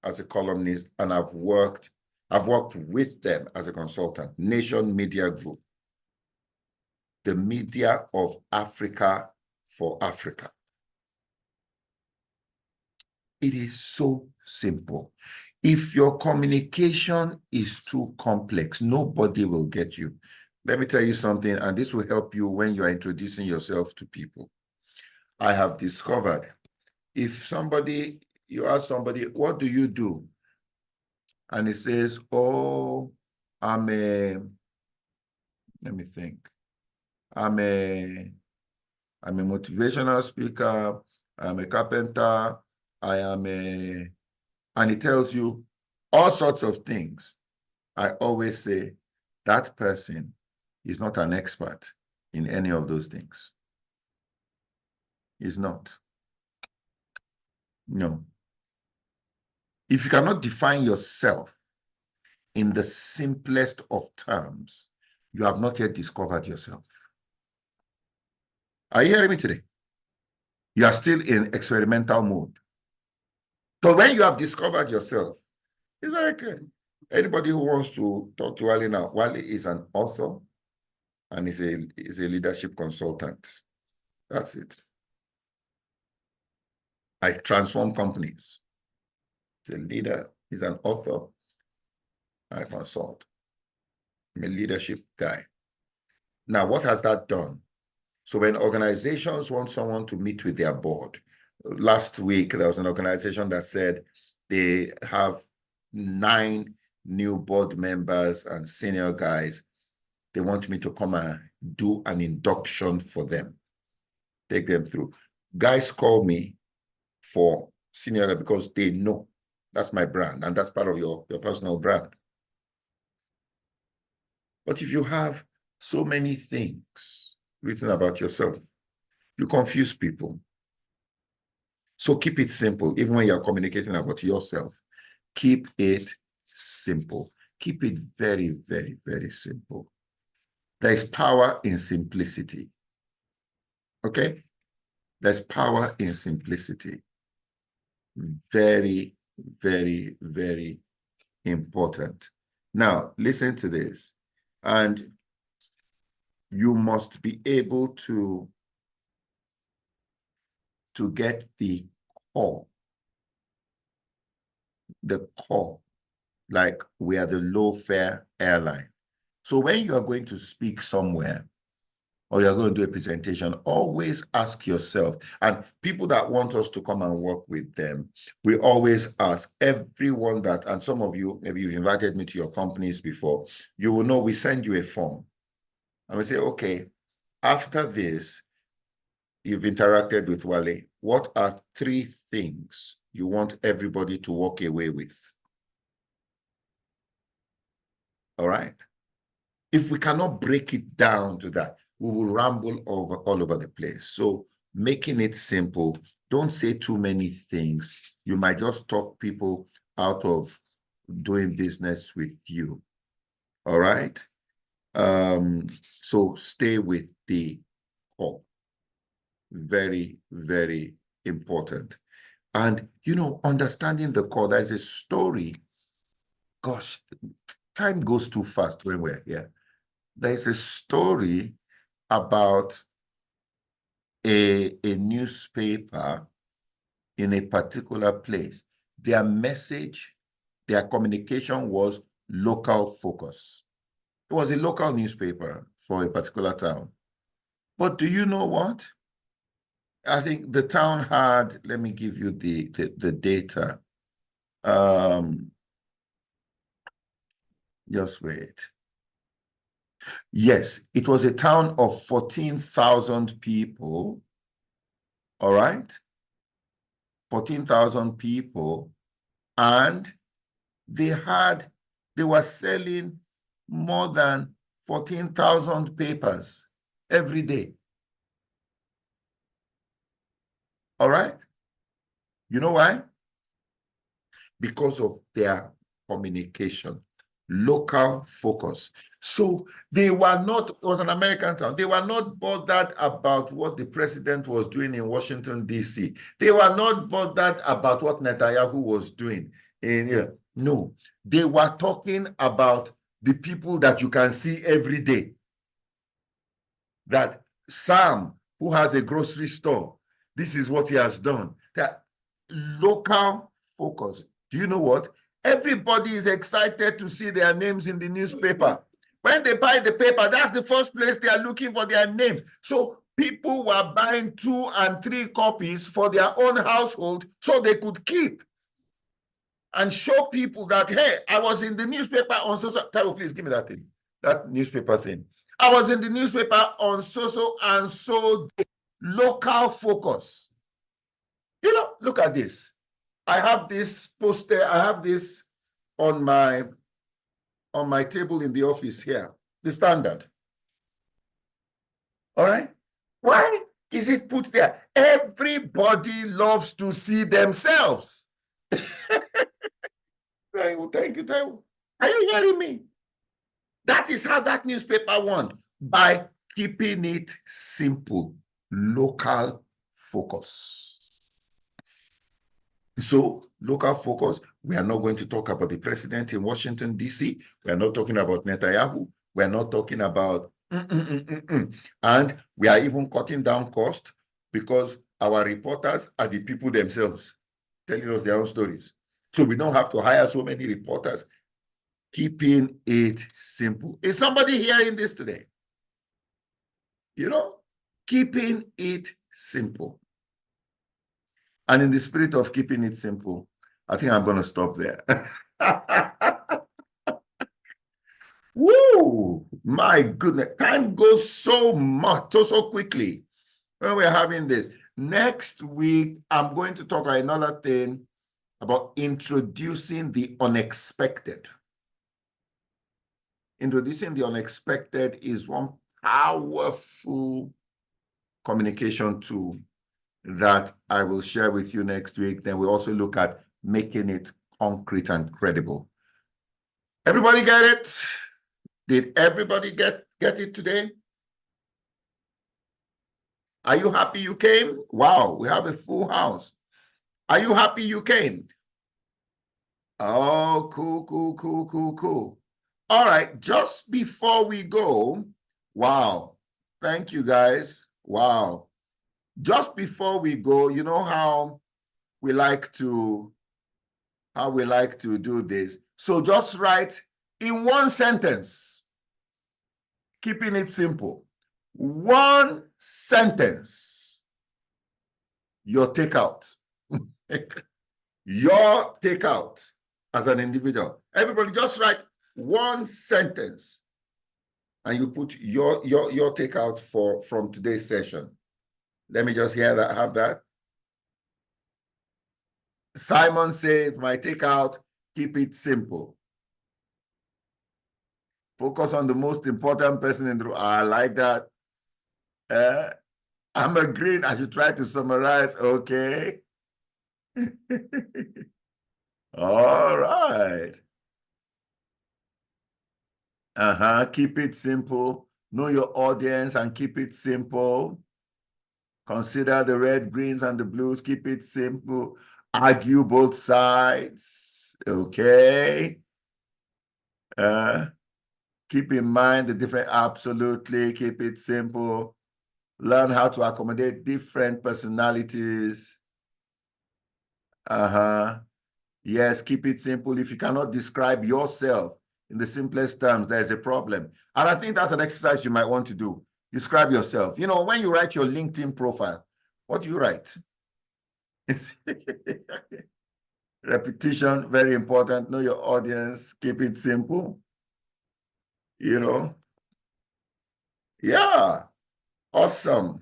C: as a columnist, and I've worked with them as a consultant, Nation Media Group, the media of Africa for Africa. It is so simple. If your communication is too complex, nobody will get you. Let me tell you something, and this will help you when you are introducing yourself to people. I have discovered if you ask somebody, what do you do? And he says, oh, I'm a motivational speaker, I'm a carpenter, and he tells you all sorts of things. I always say that person is not an expert in any of those things. He's not. No. If you cannot define yourself in the simplest of terms, you have not yet discovered yourself. Are you hearing me today? You are still in experimental mode. So when you have discovered yourself, it's very clear. Anybody who wants to talk to Wale now, Wale is an author and is a leadership consultant. That's it. I transform companies. He's a leader, he's an author, I consult. I'm a leadership guy. Now, what has that done? So when organizations want someone to meet with their board, last week there was an organization that said they have 9 new board members and senior guys. They want me to come and do an induction for them, take them through. Guys call me for senior because they know that's my brand and that's part of your personal brand. But if you have so many things written about yourself, you confuse people. So keep it simple. Even when you're communicating about yourself, keep it simple. Keep it very, very, very simple. There is power in simplicity. Okay? There's power in simplicity. Very, very, very important. Now, listen to this. And you must be able to get the core. The core. Like we are the low-fare airline. So when you are going to speak somewhere, or you're going to do a presentation, always ask yourself, and people that want us to come and work with them, we always ask everyone that, and some of you, maybe you've invited me to your companies before, you will know we send you a form. And we say, okay, after this, you've interacted with Wale, what are 3 things you want everybody to walk away with? All right? If we cannot break it down to that, we will ramble all over the place. So making it simple, don't say too many things. You might just talk people out of doing business with you. All right? So stay with the core. very, very important. And, you know, understanding the core, there's a story. Gosh, time goes too fast when we're here. There's a story about a newspaper in a particular place. Their message, their communication was local focus. It was a local newspaper for a particular town. But do you know what? I think the town had, let me give you the data. Just wait. Yes, it was a town of 14,000 people. All right? 14,000 people. And they were selling more than 14,000 papers every day. All right? You know why? Because of their communication, local focus. So they were not, it was an American town, they were not bothered about what the president was doing in Washington, D.C. They were not bothered about what Netanyahu was doing in here. No, they were talking about the people that you can see every day. That Sam, who has a grocery store, this is what he has done. That local focus. Do you know what? Everybody is excited to see their names in the newspaper. When they buy the paper, that's the first place they are looking for their names. So people were buying 2 and 3 copies for their own household so they could keep and show people that, hey, I was in the newspaper on so-so. Taiwo, please give me that thing, that newspaper thing. I was in the newspaper on so-so and so. Local focus. You know, look at this. I have this poster, I have this on my table in the office here, the Standard. All right? Why is it put there? Everybody loves to see themselves. Thank you, Taiwo. Are you hearing me? That is how that newspaper won, by keeping it simple, local focus. So, local focus, we are not going to talk about the president in Washington, D.C. We are not talking about Netanyahu. We are not talking about And we are even cutting down cost because our reporters are the people themselves telling us their own stories. So we don't have to hire so many reporters. Keeping it simple. Is somebody hearing this today? You know, keeping it simple. And in the spirit of keeping it simple, I think I'm going to stop there. Woo! My goodness, time goes so much, so quickly when we're having this. Next week, I'm going to talk about another thing about introducing the unexpected. Introducing the unexpected is one powerful communication tool that I will share with you next week. Then we'll also look at making it concrete and credible. Everybody get it? Did everybody get it today? Are you happy you came? Wow, we have a full house. Are you happy you came? Oh, cool, cool, cool, cool, cool. All right, just before we go, wow, thank you guys. Wow. Just before we go, you know how we like to do this. So just write in one sentence, keeping it simple. One sentence, your takeout. Your takeout as an individual. Everybody just write one sentence and you put your takeout from today's session. Let me just hear that, have that. Simon said, my takeout, keep it simple. Focus on the most important person in the room. I like that. I'm agreeing. I should try to summarize. Okay. All right. Keep it simple. Know your audience and keep it simple. Consider the red, greens, and the blues. Keep it simple. Argue both sides. Okay. Keep in mind the different, absolutely. Keep it simple. Learn how to accommodate different personalities. Yes, keep it simple. If you cannot describe yourself in the simplest terms, there's a problem. And I think that's an exercise you might want to do. Describe yourself. You know, when you write your LinkedIn profile, what do you write? Repetition, very important. Know your audience. Keep it simple. You know? Yeah. Awesome.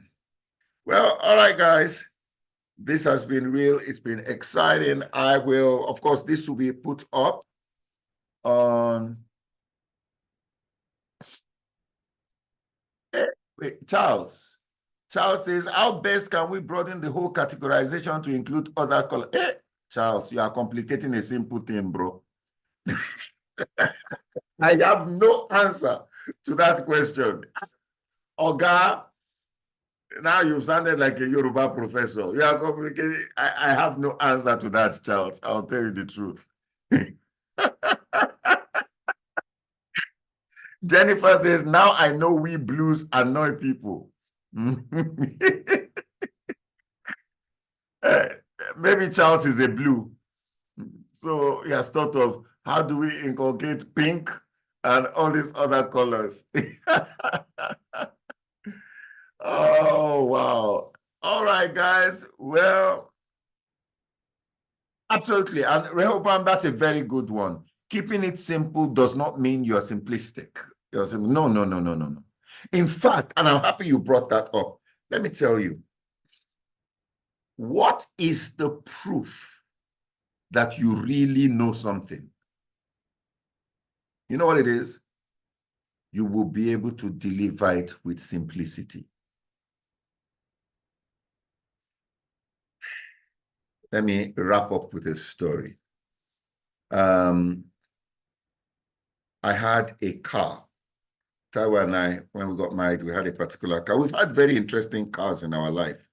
C: Well, all right, guys. This has been real. It's been exciting. I will, of course, this will be put up on... Wait, Charles. Charles says, how best can we broaden the whole categorization to include other colors? Charles, you are complicating a simple thing, bro. I have no answer to that question. Oga, now you've sounded like a Yoruba professor. You are complicating. I have no answer to that, Charles. I'll tell you the truth. Jennifer says, now I know we blues annoy people. Maybe Charles is a blue. So he has thought of how do we inculcate pink and all these other colors. Oh, wow. All right, guys. Well, absolutely. And Rehoboam, that's a very good one. Keeping it simple does not mean you're simplistic. No, no, no, no, no, no. In fact, and I'm happy you brought that up. Let me tell you, what is the proof that you really know something? You know what it is? You will be able to deliver it with simplicity. Let me wrap up with a story. I had a car. Taiwo and I, when we got married, we had a particular car. We've had very interesting cars in our life.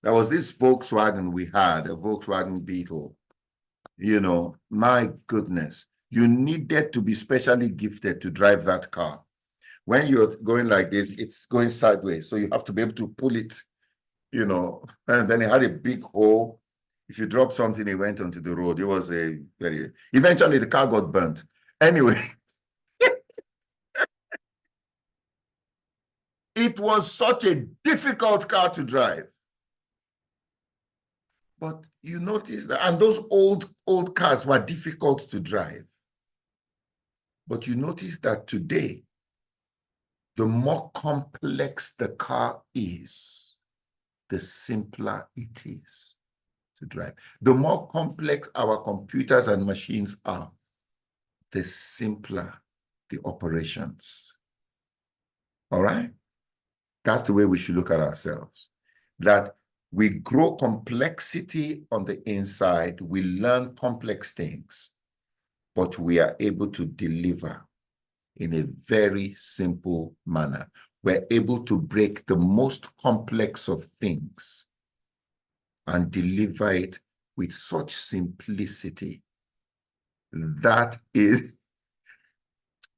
C: There was this Volkswagen we had, a Volkswagen Beetle. You know, my goodness, you needed to be specially gifted to drive that car. When you're going like this, it's going sideways. So you have to be able to pull it, you know, and then it had a big hole. If you drop something, it went onto the road. It was a very, eventually the car got burnt. Anyway, it was such a difficult car to drive. But you notice that, and those old cars were difficult to drive. But you notice that today, the more complex the car is, the simpler it is to drive. The more complex our computers and machines are, the simpler the operations. All right? That's the way we should look at ourselves. That we grow complexity on the inside, we learn complex things, but we are able to deliver in a very simple manner. We're able to break the most complex of things and deliver it with such simplicity. That is,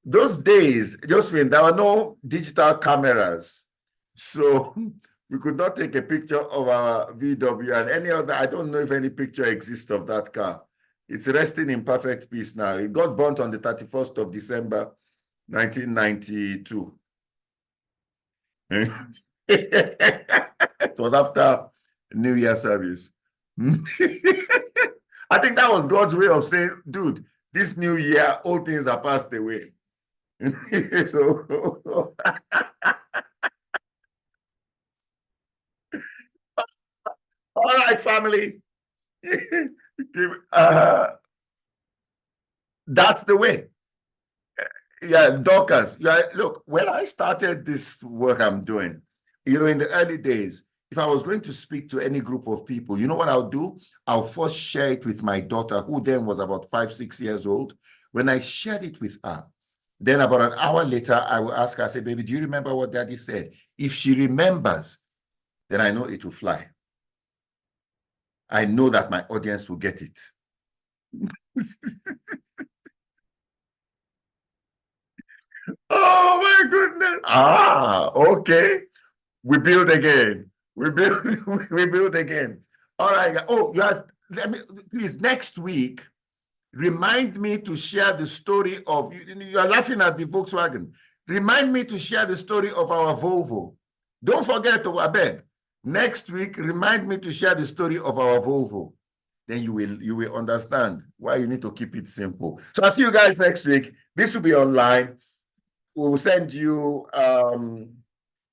C: those days, just when there were no digital cameras, so we could not take a picture of our VW and any other. I don't know if any picture exists of that car. It's resting in perfect peace now. It got burnt on the 31st of December, 1992. It was after New Year service. I think that was God's way of saying, dude, this new year, all things are passed away. So, all right, family. That's the way. Yeah, Dorcas. Yeah, look, when I started this work I'm doing, you know, in the early days, if I was going to speak to any group of people, you know what I'll do? I'll first share it with my daughter, who then was about 5, 6 years old. When I shared it with her, then about an hour later, I will ask her, I say, baby, do you remember what daddy said? If she remembers, then I know it will fly. I know that my audience will get it. Oh my goodness. Okay. We build again. We build, we build again. All right. Oh, let me please next week. Remind me to share the story of you are laughing at the Volkswagen. Remind me to share the story of our Volvo. Don't forget to abeg. Next week, remind me to share the story of our Volvo. Then you will understand why you need to keep it simple. So I'll see you guys next week. This will be online. We'll send you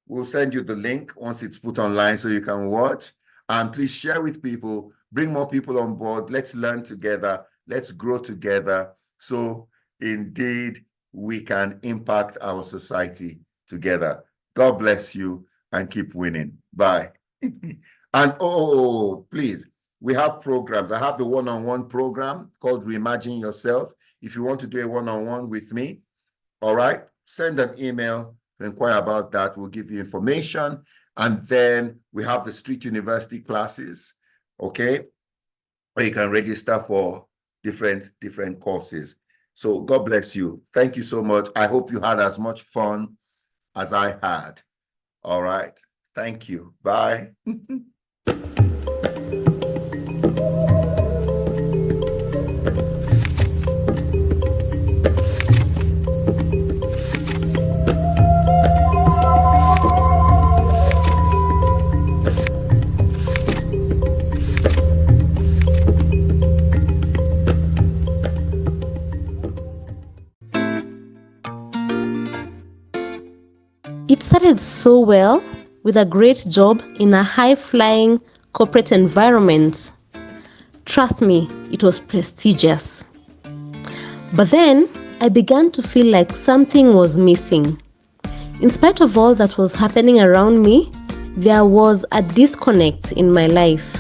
C: the link once it's put online so you can watch. And please share with people, bring more people on board. Let's learn together. Let's grow together. So indeed, we can impact our society together. God bless you and keep winning. Bye. And please, we have programs. I have the one-on-one program called Reimagine Yourself. If you want to do a one-on-one with me, all right, send an email to inquire about that. We'll give you information. And then we have the Street University classes, okay, where you can register for different courses. So God bless you. Thank you so much. I hope you had as much fun as I had. All right. Thank you. Bye.
D: It started so well, with a great job in a high-flying corporate environment. Trust me, it was prestigious. But then, I began to feel like something was missing. In spite of all that was happening around me, there was a disconnect in my life.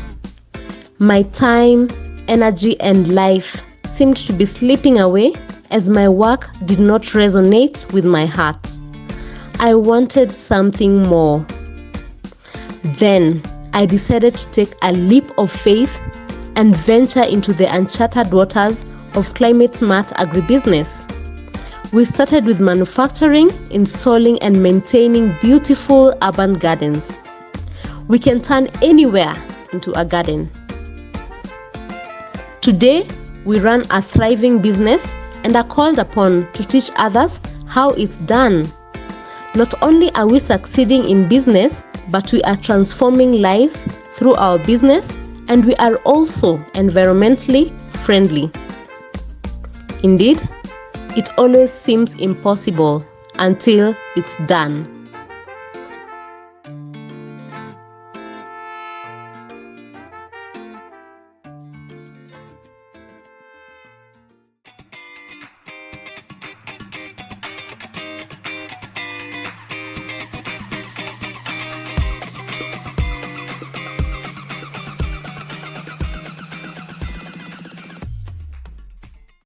D: My time, energy, and life seemed to be slipping away as my work did not resonate with my heart. I wanted something more. Then I decided to take a leap of faith and venture into the uncharted waters of climate-smart agribusiness. We started with manufacturing, installing and maintaining beautiful urban gardens. We can turn anywhere into a garden. Today, we run a thriving business and are called upon to teach others how it's done. Not only are we succeeding in business, but we are transforming lives through our business, and we are also environmentally friendly. Indeed, it always seems impossible until it's done.